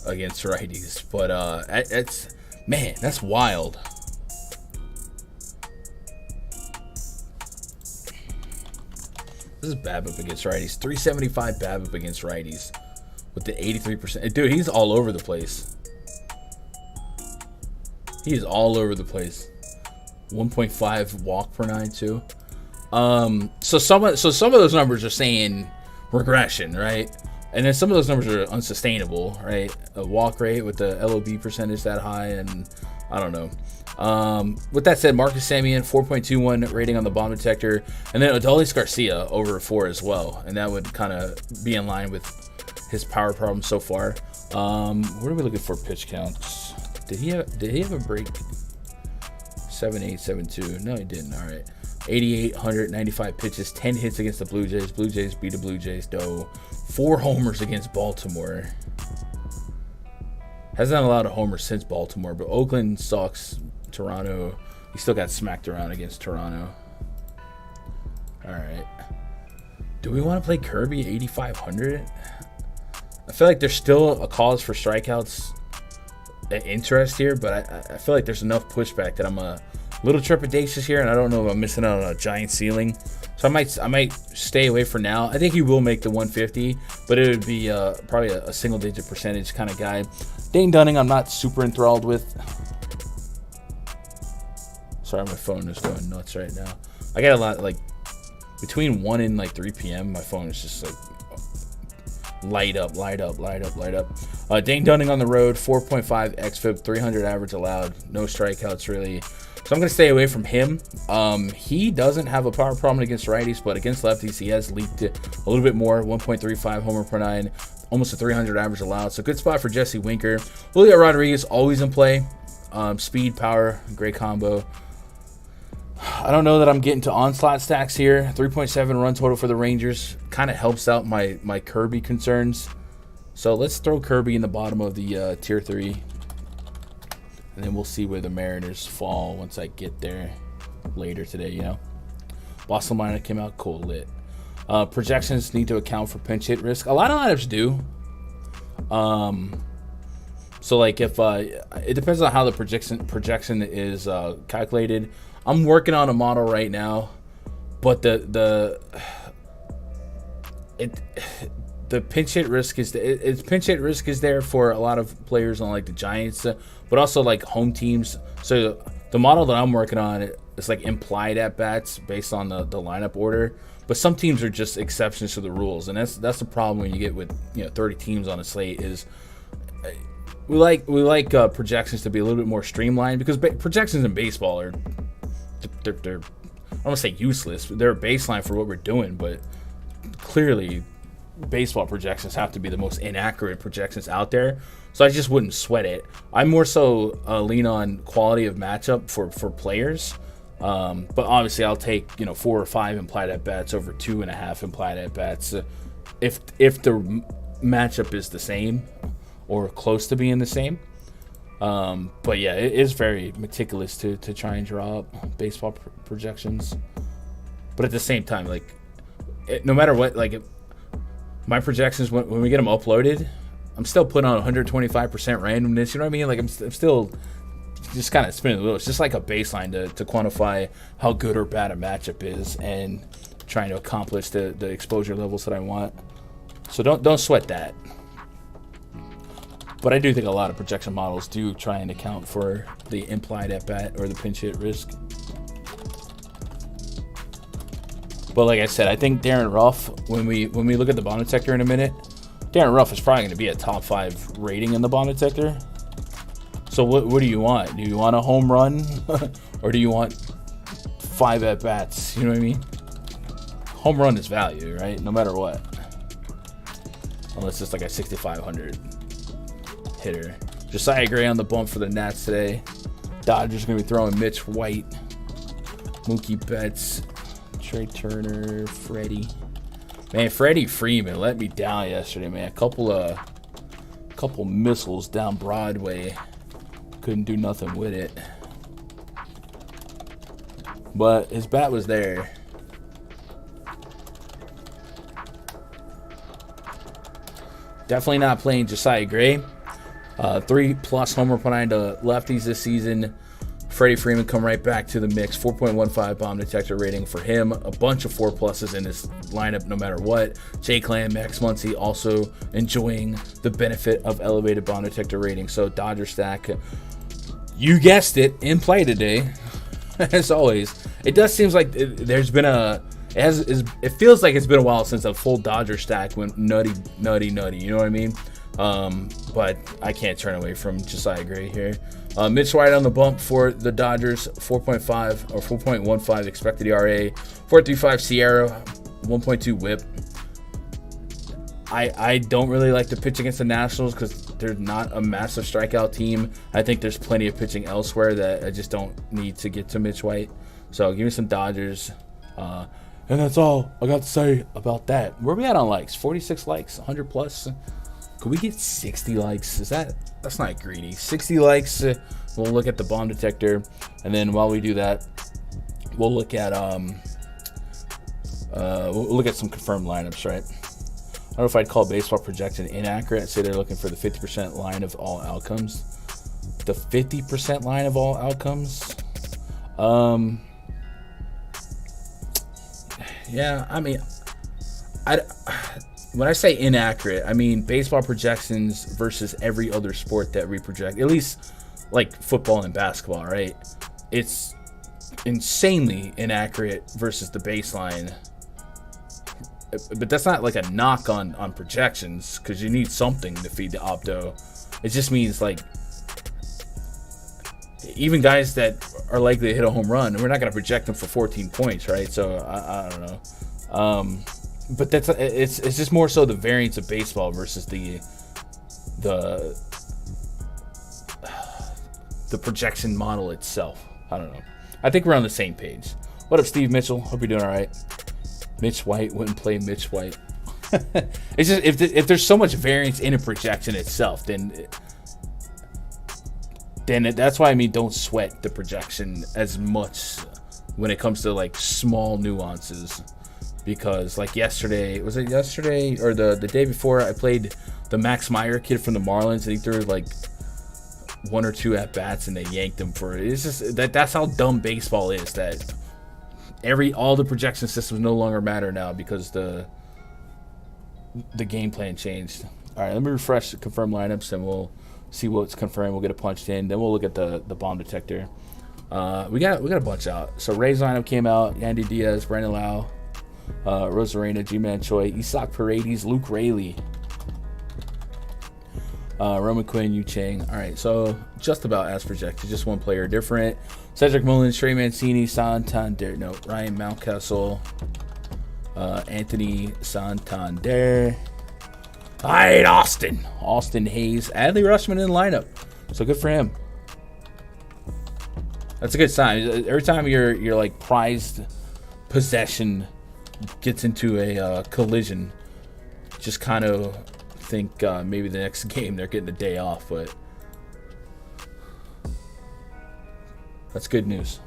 against righties. But that's wild. This is BABIP against righties. 375 BABIP against righties with the 83%. Dude, he's all over the place. He is all over the place. 1.5 walk per 9 too. So some of those numbers are saying regression, right? And then some of those numbers are unsustainable, right? A walk rate with the LOB percentage that high, and I don't know. With that said, Marcus Semien, 4.21 rating on the bomb detector, and then Adolis Garcia over 4 as well, and that would kind of be in line with his power problem so far. What are we looking for? Pitch counts. Did he have a break? 7.8, 7.2. No, he didn't. All right. 88, 195 pitches, 10 hits against the Blue Jays. Blue Jays beat the Blue Jays, though. 4 homers against Baltimore. Hasn't had a lot of homers since Baltimore, but Oakland sucks. Toronto, he still got smacked around against Toronto. All right. Do we want to play Kirby 8,500? I feel like there's still a cause for strikeouts interest here, but I feel like there's enough pushback that I'm going to little trepidatious here, and I don't know if I'm missing out on a giant ceiling. So I might stay away for now. I think he will make the 150, but it would be probably a single-digit percentage kind of guy. Dane Dunning, I'm not super enthralled with. Sorry, my phone is going nuts right now. I got a lot, like, between 1 and, like, 3 p.m., my phone is just, like, light up. Dane Dunning on the road, 4.5 xFIP, 300 average allowed, no strikeouts, really. So I'm going to stay away from him. He doesn't have a power problem against righties, but against lefties, he has leaked it a little bit more. 1.35 homer per 9, almost a 300 average allowed. So good spot for Jesse Winker. Julio Rodriguez always in play. Speed, power, great combo. I don't know that I'm getting to onslaught stacks here. 3.7 run total for the Rangers kind of helps out my Kirby concerns. So let's throw Kirby in the bottom of the tier 3. And then we'll see where the Mariners fall once I get there later today, you know. Boston lineup came out cool, lit. Projections need to account for pinch hit risk. A lot of lineups do. So like if it depends on how the projection is calculated. I'm working on a model right now, but the pinch hit risk is pinch hit risk is there for a lot of players on like the Giants, but also like home teams. So the model that I'm working on is like implied at bats based on the lineup order. But some teams are just exceptions to the rules, and that's the problem when you get with 30 teams on a slate. Is we like projections to be a little bit more streamlined, because projections in baseball are they're I don't want to say useless. They're a baseline for what we're doing, but clearly baseball projections have to be the most inaccurate projections out there. So I just wouldn't sweat it. I more so lean on quality of matchup for players. But obviously I'll take 4 or 5 implied at bats over 2.5 implied at bats if the matchup is the same or close to being the same. But yeah, it is very meticulous to try and draw up baseball projections. But at the same time, like no matter what, like my projections when we get them uploaded, I'm still putting on 125% randomness. You know what I mean? Like I'm still just kind of spinning the wheel. It's just like a baseline to quantify how good or bad a matchup is and trying to accomplish the exposure levels that I want. So don't sweat that. But I do think a lot of projection models do try and account for the implied at bat or the pinch hit risk. But like I said, I think Darren Ruff, when we look at the bomb detector in a minute, Darren Ruff is probably going to be a top 5 rating in the bomb detector. So what do you want? Do you want a home run or do you want 5 at bats? You know what I mean? Home run is value, right? No matter what. Unless it's like a 6,500 hitter. Josiah Gray on the bump for the Nats today. Dodgers going to be throwing Mitch White, Mookie Betts, Trey Turner, Freddie. Man, Freddie Freeman let me down yesterday, man. A couple missiles down Broadway. Couldn't do nothing with it. But his bat was there. Definitely not playing Josiah Gray. 3+ homer per 9 to lefties this season. Freddie Freeman come right back to the mix. 4.15 bomb detector rating for him. A bunch of 4+s in this lineup no matter what. Jay Clan, Max Muncy also enjoying the benefit of elevated bomb detector rating. So Dodger stack, you guessed it, in play today. As always, it does seem like there's been it feels like it's been a while since a full Dodger stack went nutty. You know what I mean? But I can't turn away from Josiah Gray here. Mitch White on the bump for the Dodgers, 4.5 or 4.15 expected ERA, 4.35 Sierra, 1.2 WHIP. I don't really like to pitch against the Nationals because they're not a massive strikeout team. I think there's plenty of pitching elsewhere that I just don't need to get to Mitch White. So give me some Dodgers. And that's all I got to say about that. Where we at on likes? 46 likes, 100 plus. Could we get 60 likes? That's not greedy. 60 likes. We'll look at the bomb detector, and then while we do that, we'll look at some confirmed lineups, right? I don't know if I'd call baseball projection inaccurate. I'd say they're looking for the 50% line of all outcomes. The 50% line of all outcomes. Yeah, I mean, when I say inaccurate, I mean baseball projections versus every other sport that we project, at least like football and basketball, right? It's insanely inaccurate versus the baseline. But that's not like a knock on projections, because you need something to feed the opto. It just means like even guys that are likely to hit a home run, we're not going to project them for 14 points, right? So I don't know. But it's just more so the variance of baseball versus the projection model itself. I don't know. I think we're on the same page. What up, Steve Mitchell? Hope you're doing all right. Mitch White wouldn't play Mitch White. It's just if there's so much variance in a projection itself, then that's why I mean don't sweat the projection as much when it comes to like small nuances. Because like yesterday, was it yesterday or the day before, I played the Max Meyer kid from the Marlins, and he threw like one or two at bats and they yanked him for it. It's just that's how dumb baseball is, that all the projection systems no longer matter now because the game plan changed. All right, let me refresh the confirmed lineups and we'll see what's confirmed. We'll get it punched in. Then we'll look at the bomb detector. We got a bunch out. So Ray's lineup came out. Yandy Diaz, Brandon Lau, Rosarena, G-Man Choi, Isak Paredes, Luke Raley, Roman Quinn, Yu Chang. All right, so just about as projected, just one player different. Cedric Mullins, Trey Mancini, Santander, no, Ryan Mountcastle, Anthony Santander. All right, Austin Hayes, Adley Rutschman in the lineup. So good for him. That's a good sign. Every time your like prized possession gets into a collision, just kind of think maybe the next game they're getting a day off, but that's good news.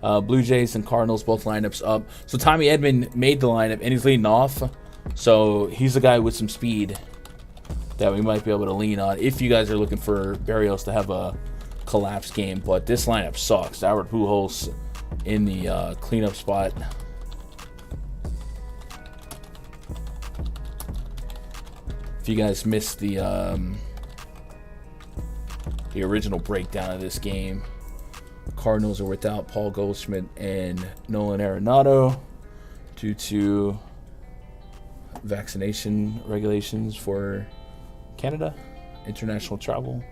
Blue Jays and Cardinals, both lineups up. So Tommy Edman made the lineup, and he's leading off. So he's a guy with some speed that we might be able to lean on if you guys are looking for Barrios to have a collapse game. But this lineup sucks. Albert Pujols in the cleanup spot. If you guys missed the original breakdown of this game, Cardinals are without Paul Goldschmidt and Nolan Arenado due to vaccination regulations for Canada, international travel.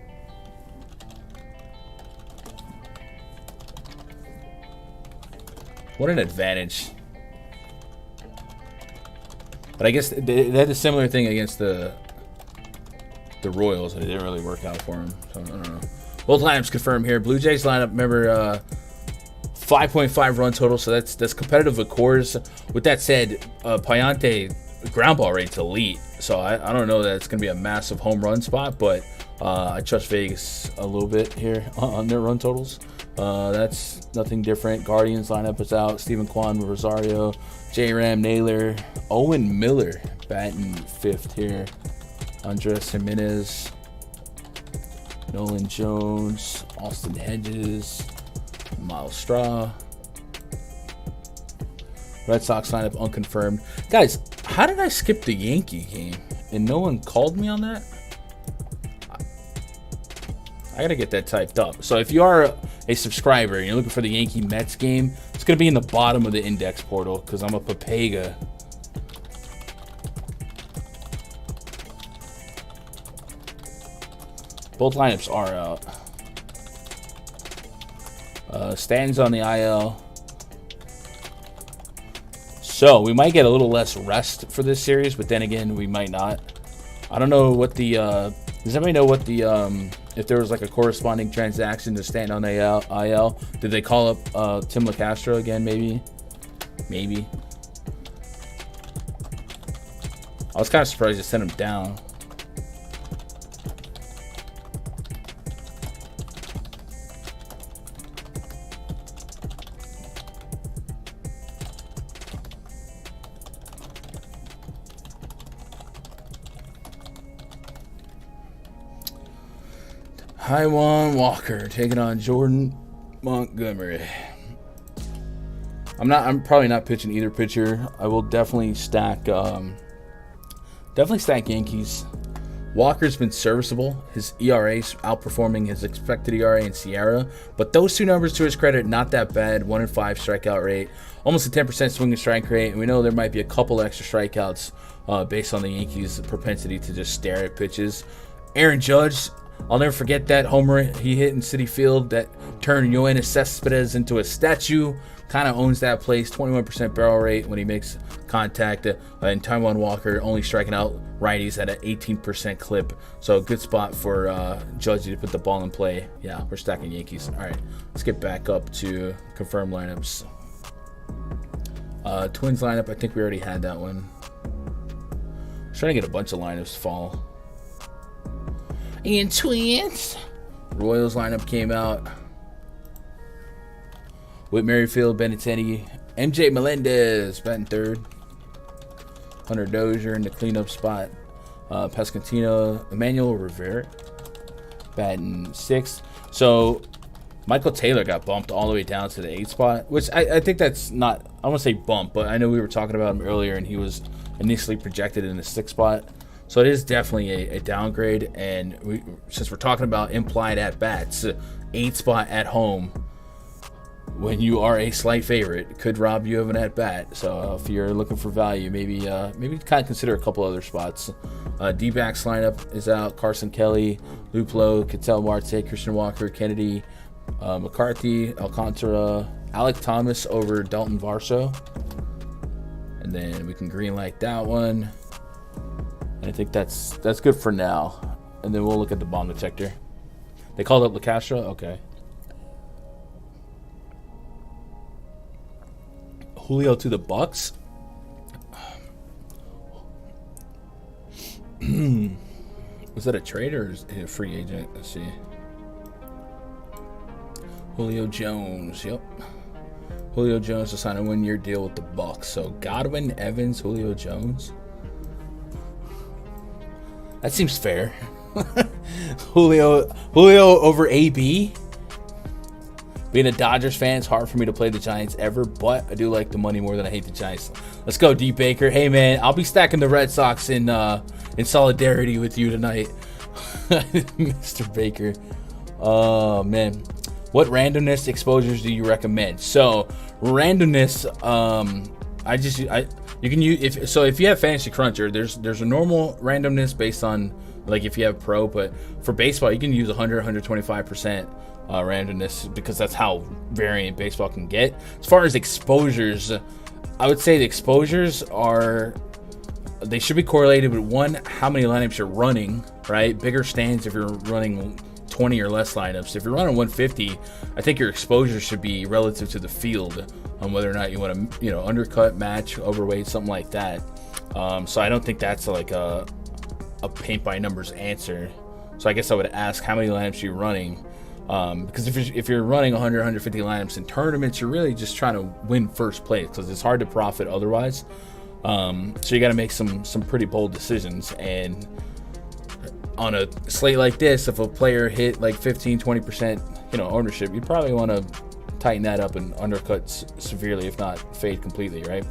What an advantage. But I guess they had a similar thing against the Royals, and it didn't really work out for them. So I don't know. Both lineups confirmed here. Blue Jays lineup, remember, 5.5 run total, so that's competitive with Coors. With that said, Payante ground ball rate's elite, so I don't know that it's going to be a massive home run spot, but I trust Vegas a little bit here on their run totals. That's nothing different. Guardians lineup is out. Stephen Kwan, Rosario, J-Ram, Naylor, Owen Miller batting fifth here. Andres Jimenez, Nolan Jones, Austin Hedges, Miles Straw. Red Sox lineup unconfirmed. Guys, how did I skip the Yankee game and no one called me on that? I gotta get that typed up. So if you are a subscriber and you're looking for the Yankee Mets game, it's gonna be in the bottom of the index portal because I'm a Papega. Both lineups are out. Stanton's on the IL. So we might get a little less rest for this series, but then again, we might not. I don't know what the does anybody know what the if there was like a corresponding transaction to Stanton on the IL? Did they call up Tim LeCastro again? Maybe. I was kind of surprised they sent him down. Taijuan Walker taking on Jordan Montgomery. I'm probably not pitching either pitcher. I will definitely stack Yankees. Walker's been serviceable. His ERA's outperforming his expected ERA in Sierra. But those two numbers, to his credit, not that bad. 1 in 5 strikeout rate. Almost a 10% swing and strike rate. And we know there might be a couple extra strikeouts based on the Yankees' propensity to just stare at pitches. Aaron Judge, I'll never forget that homer he hit in Citi Field that turned Yoenis Cespedes into a statue. Kind of owns that place. 21% barrel rate when he makes contact. And Taijuan Walker only striking out righties at an 18% clip. So a good spot for Judge to put the ball in play. Yeah, we're stacking Yankees. All right, let's get back up to confirmed lineups. Twins lineup, I think we already had that one. I was trying to get a bunch of lineups fall. And Twins. Royals lineup came out. Whit Merrifield, Benintendi, MJ Melendez batting third. Hunter Dozier in the cleanup spot. Pasquantino, Emmanuel Rivera batting sixth. So Michael Taylor got bumped all the way down to the 8th spot, which I think that's not, I don't want to say bump, but I know we were talking about him earlier and he was initially projected in the 6th spot. So it is definitely a downgrade. And since we're talking about implied at-bats, 8th spot at home, when you are a slight favorite, could rob you of an at-bat. So if you're looking for value, maybe kind of consider a couple other spots. D-backs lineup is out. Carson Kelly, Luplo, Ketel Marte, Christian Walker, Kennedy, McCarthy, Alcantara, Alec Thomas over Dalton Varsho. And then we can green light that one. And I think that's good for now. And then we'll look at the bomb detector. They called up LaCastro? Okay. Julio to the Bucks. Was that a trade or is it a free agent? Let's see. Julio Jones. Yep. Julio Jones to sign a 1-year deal with the Bucks. So Godwin, Evans, Julio Jones. That seems fair. Julio over AB. Being a Dodgers fan, it's hard for me to play the Giants ever, but I do like the money more than I hate the Giants. Let's go, D. Baker. Hey, man, I'll be stacking the Red Sox in solidarity with you tonight, Mr. Baker. Oh, man. What randomness exposures do you recommend? So, randomness, you can use if you have Fantasy Cruncher, there's a normal randomness based on like if you have Pro, but for baseball you can use 125% randomness because that's how variant baseball can get. As far as exposures, I would say the exposures they should be correlated with one, how many lineups you're running, right? Bigger stands if you're running 20 or less lineups. If you're running 150, I think your exposure should be relative to the field on whether or not you want to, undercut, match, overweight, something like that. So I don't think that's like a paint by numbers answer. So I guess I would ask how many lineups you're running. Because if you're running 100, 150 lineups in tournaments, you're really just trying to win first place because it's hard to profit otherwise. So you got to make some pretty bold decisions. And on a slate like this, if a player hit like 15, 20%, ownership, you probably want to tighten that up and undercut severely, if not fade completely, right?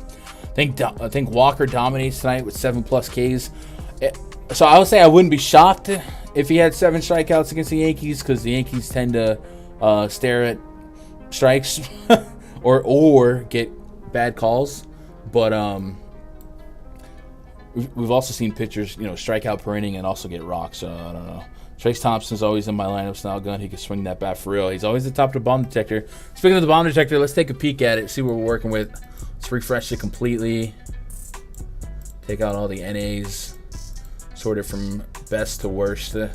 I think Walker dominates tonight with 7+ Ks. So I would say I wouldn't be shocked if he had 7 strikeouts against the Yankees because the Yankees tend to stare at strikes or get bad calls. But we've also seen pitchers, strike out per inning and also get rocked. So I don't know. Trace Thompson's always in my lineups now. Gun, he can swing that bat for real. He's always the top of the bomb detector. Speaking of the bomb detector, let's take a peek at it, see what we're working with. Let's refresh it completely. Take out all the NAs, sort it from best to worst, and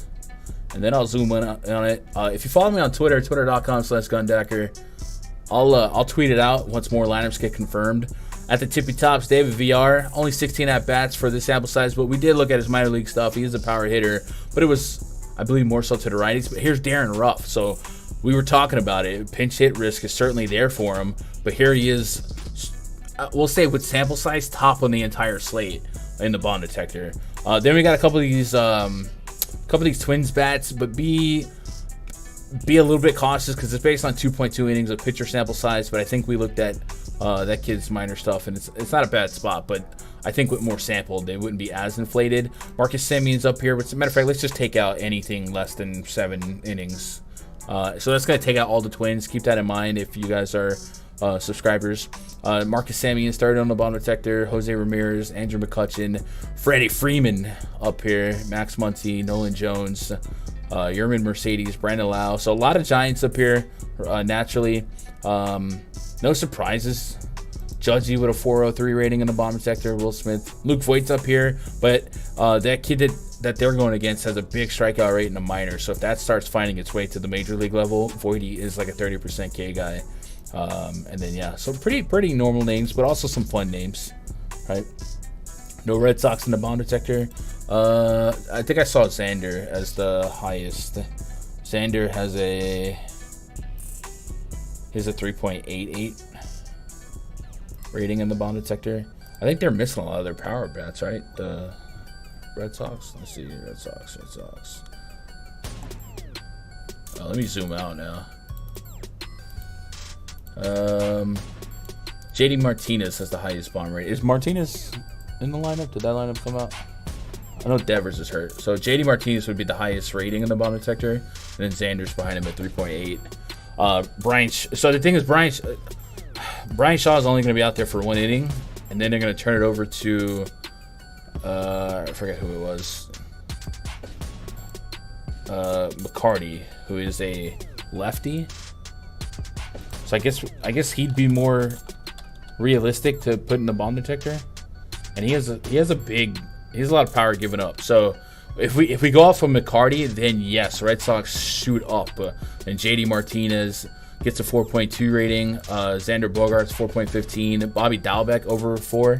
then I'll zoom in on it. If you follow me on Twitter, twitter.com/Gundecker, I'll tweet it out once more lineups get confirmed. At the tippy tops, David VR, only 16 at-bats for this sample size, but we did look at his minor league stuff. He is a power hitter, but it was, I believe, more so to the righties. But here's Darren Ruff. So we were talking about it. Pinch hit risk is certainly there for him, but here he is, we'll say with sample size, top on the entire slate in the bomb detector. Then we got a couple of these Twins bats, but be a little bit cautious because it's based on 2.2 innings of pitcher sample size. But I think we looked at That kid's minor stuff, and it's not a bad spot, but I think with more sample, they wouldn't be as inflated. Marcus Semion's up here, but as a matter of fact, let's just take out anything less than 7 innings. So that's going to take out all the Twins. Keep that in mind if you guys are subscribers. Marcus Semien started on the bottom protector. Jose Ramirez, Andrew McCutchen, Freddie Freeman up here. Max Muncy, Nolan Jones, Yerman Mercedes, Brandon Lau. So a lot of Giants up here naturally. No surprises. Judgy with a 403 rating in the bottom sector. Will Smith. Luke Voigt's up here. But that kid that they're going against has a big strikeout rate in the minors. So if that starts finding its way to the major league level, Voigt is like a 30% K guy. And then, yeah, so pretty normal names, but also some fun names, right? No Red Sox in the bottom detector. I think I saw Xander as the highest. Xander has a 3.88 rating in the bottom detector. I think they're missing a lot of their power bats, right? The Red Sox. Let's see, Red Sox. Let me zoom out now. JD Martinez has the highest bomb rate. Is Martinez in the lineup? Did that lineup come out? I know Devers is hurt. So JD Martinez would be the highest rating in the bottom detector, and then Xander's behind him at 3.8. So the thing is, Brian Shaw is only going to be out there for 1 inning, and then they're going to turn it over to I forget who it was. McCarty, who is a lefty. So I guess he'd be more realistic to put in the bomb detector, and he has a lot of power given up. So if we go off of McCarty, then yes, Red Sox shoot up, and JD Martinez gets a 4.2 rating. Xander Bogaerts 4.15. Bobby Dalbec over 4.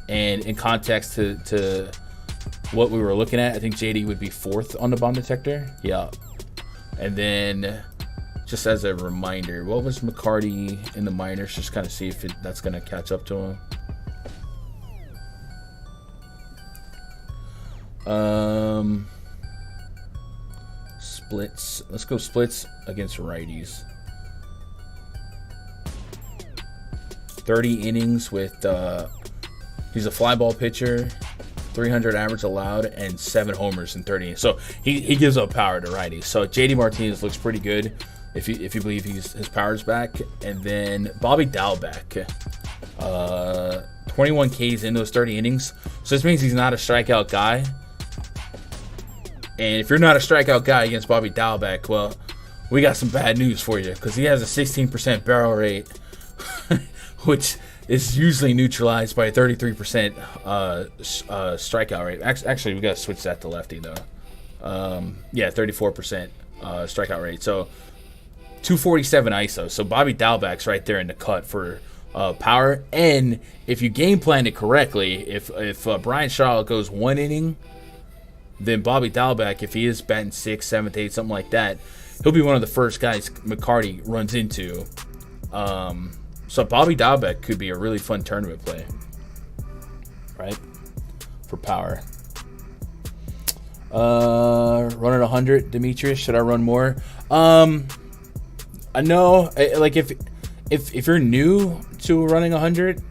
And in context to what we were looking at, I think JD would be 4th on the bomb detector. Yeah, and then. Just as a reminder, what was McCarty in the minors? Just kind of see if that's going to catch up to him. Splits. Let's go splits against righties. 30 innings with, he's a fly ball pitcher, 300 average allowed, and 7 homers in 30 innings. So he gives up power to righties. So JD Martinez looks pretty good. If you believe his power's back. And then Bobby Dalbec, 21 Ks in those 30 innings. So this means he's not a strikeout guy. And if you're not a strikeout guy against Bobby Dalbec, well, we got some bad news for you, because he has a 16% barrel rate, which is usually neutralized by a 33% strikeout rate. Actually, we got to switch that to lefty, though. 34% strikeout rate. So 247 ISO. So Bobby Dalbec's right there in the cut for power. And if you game plan it correctly, if Brian Shaw goes 1 inning, then Bobby Dalbec, if he is batting 6th, 7th, 8th, something like that, he'll be one of the first guys McCarty runs into. So Bobby Dalbec could be a really fun tournament play, right? For power. Running 100, Demetrius. Should I run more? I know, like if you're new to running 100,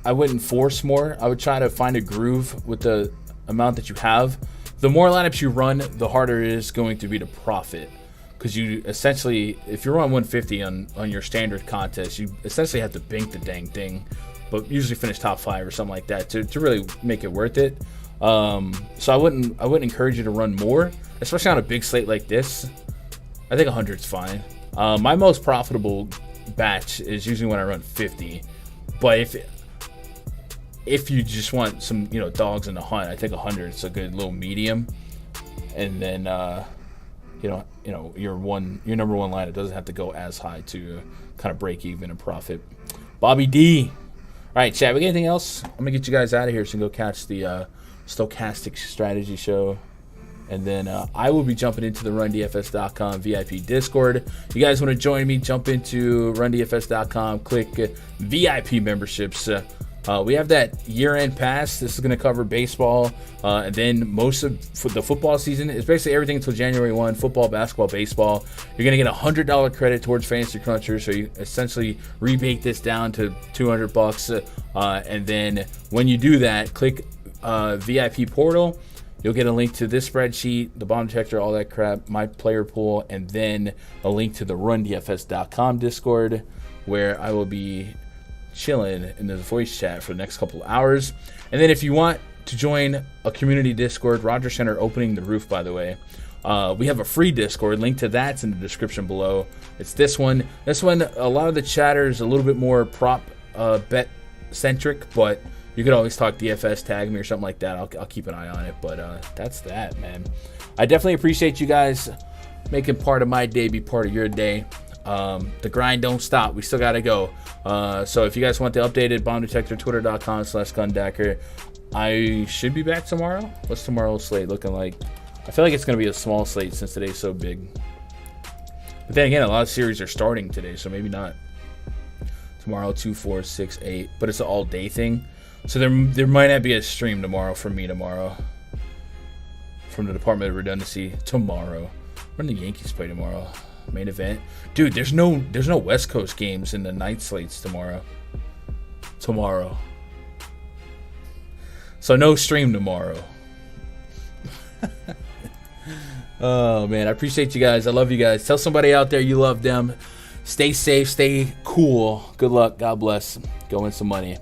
I wouldn't force more. I would try to find a groove with the amount that you have. The more lineups you run, the harder it is going to be to profit, because you essentially, if you're on 150 on your standard contest, you essentially have to bank the dang thing, but usually finish top 5 or something like that to really make it worth it. So I wouldn't encourage you to run more, especially on a big slate like this. I think 100 is fine. My most profitable batch is usually when I run 50. But if you just want some, dogs in the hunt, I think 100 is a good little medium. And then, your number one lineup doesn't have to go as high to kind of break even and profit. Bobby D. All right, chat. We got anything else? I'm gonna get you guys out of here so you can go catch the Stochastic Strategy Show. And then I will be jumping into the RunDFS.com VIP Discord. You guys want to join me? Jump into RunDFS.com, click VIP memberships. We have that year-end pass. This is going to cover baseball, and then most of the football season is basically everything until January 1, football, basketball, baseball. You're going to get a $100 credit towards Fantasy Cruncher, so you essentially rebate this down to $200. And then when you do that, click VIP portal. You'll get a link to this spreadsheet, the bomb detector, all that crap, my player pool, and then a link to the rundfs.com Discord, where I will be chilling in the voice chat for the next couple of hours. And then if you want to join a community Discord, Roger Center opening the roof, by the way. We have a free Discord. Link to that's in the description below. It's this one. This one, a lot of the chatter is a little bit more prop bet centric, but you could always talk DFS, tag me or something like that. I'll keep an eye on it. But that's that, man. I definitely appreciate you guys making part of my day be part of your day. The grind don't stop. We still got to go. So if you guys want the updated bomb detector, twitter.com/gundacker. I should be back tomorrow. What's tomorrow's slate looking like? I feel like it's going to be a small slate since today's so big. But then again, a lot of series are starting today, so maybe not. Tomorrow, 2, 4, 6, 8. But it's an all-day thing. So there might not be a stream tomorrow from me tomorrow. From the Department of Redundancy tomorrow. When do the Yankees play tomorrow? Main event. Dude, there's no West Coast games in the night slates tomorrow. So no stream tomorrow. Oh, man. I appreciate you guys. I love you guys. Tell somebody out there you love them. Stay safe. Stay cool. Good luck. God bless. Go win some money.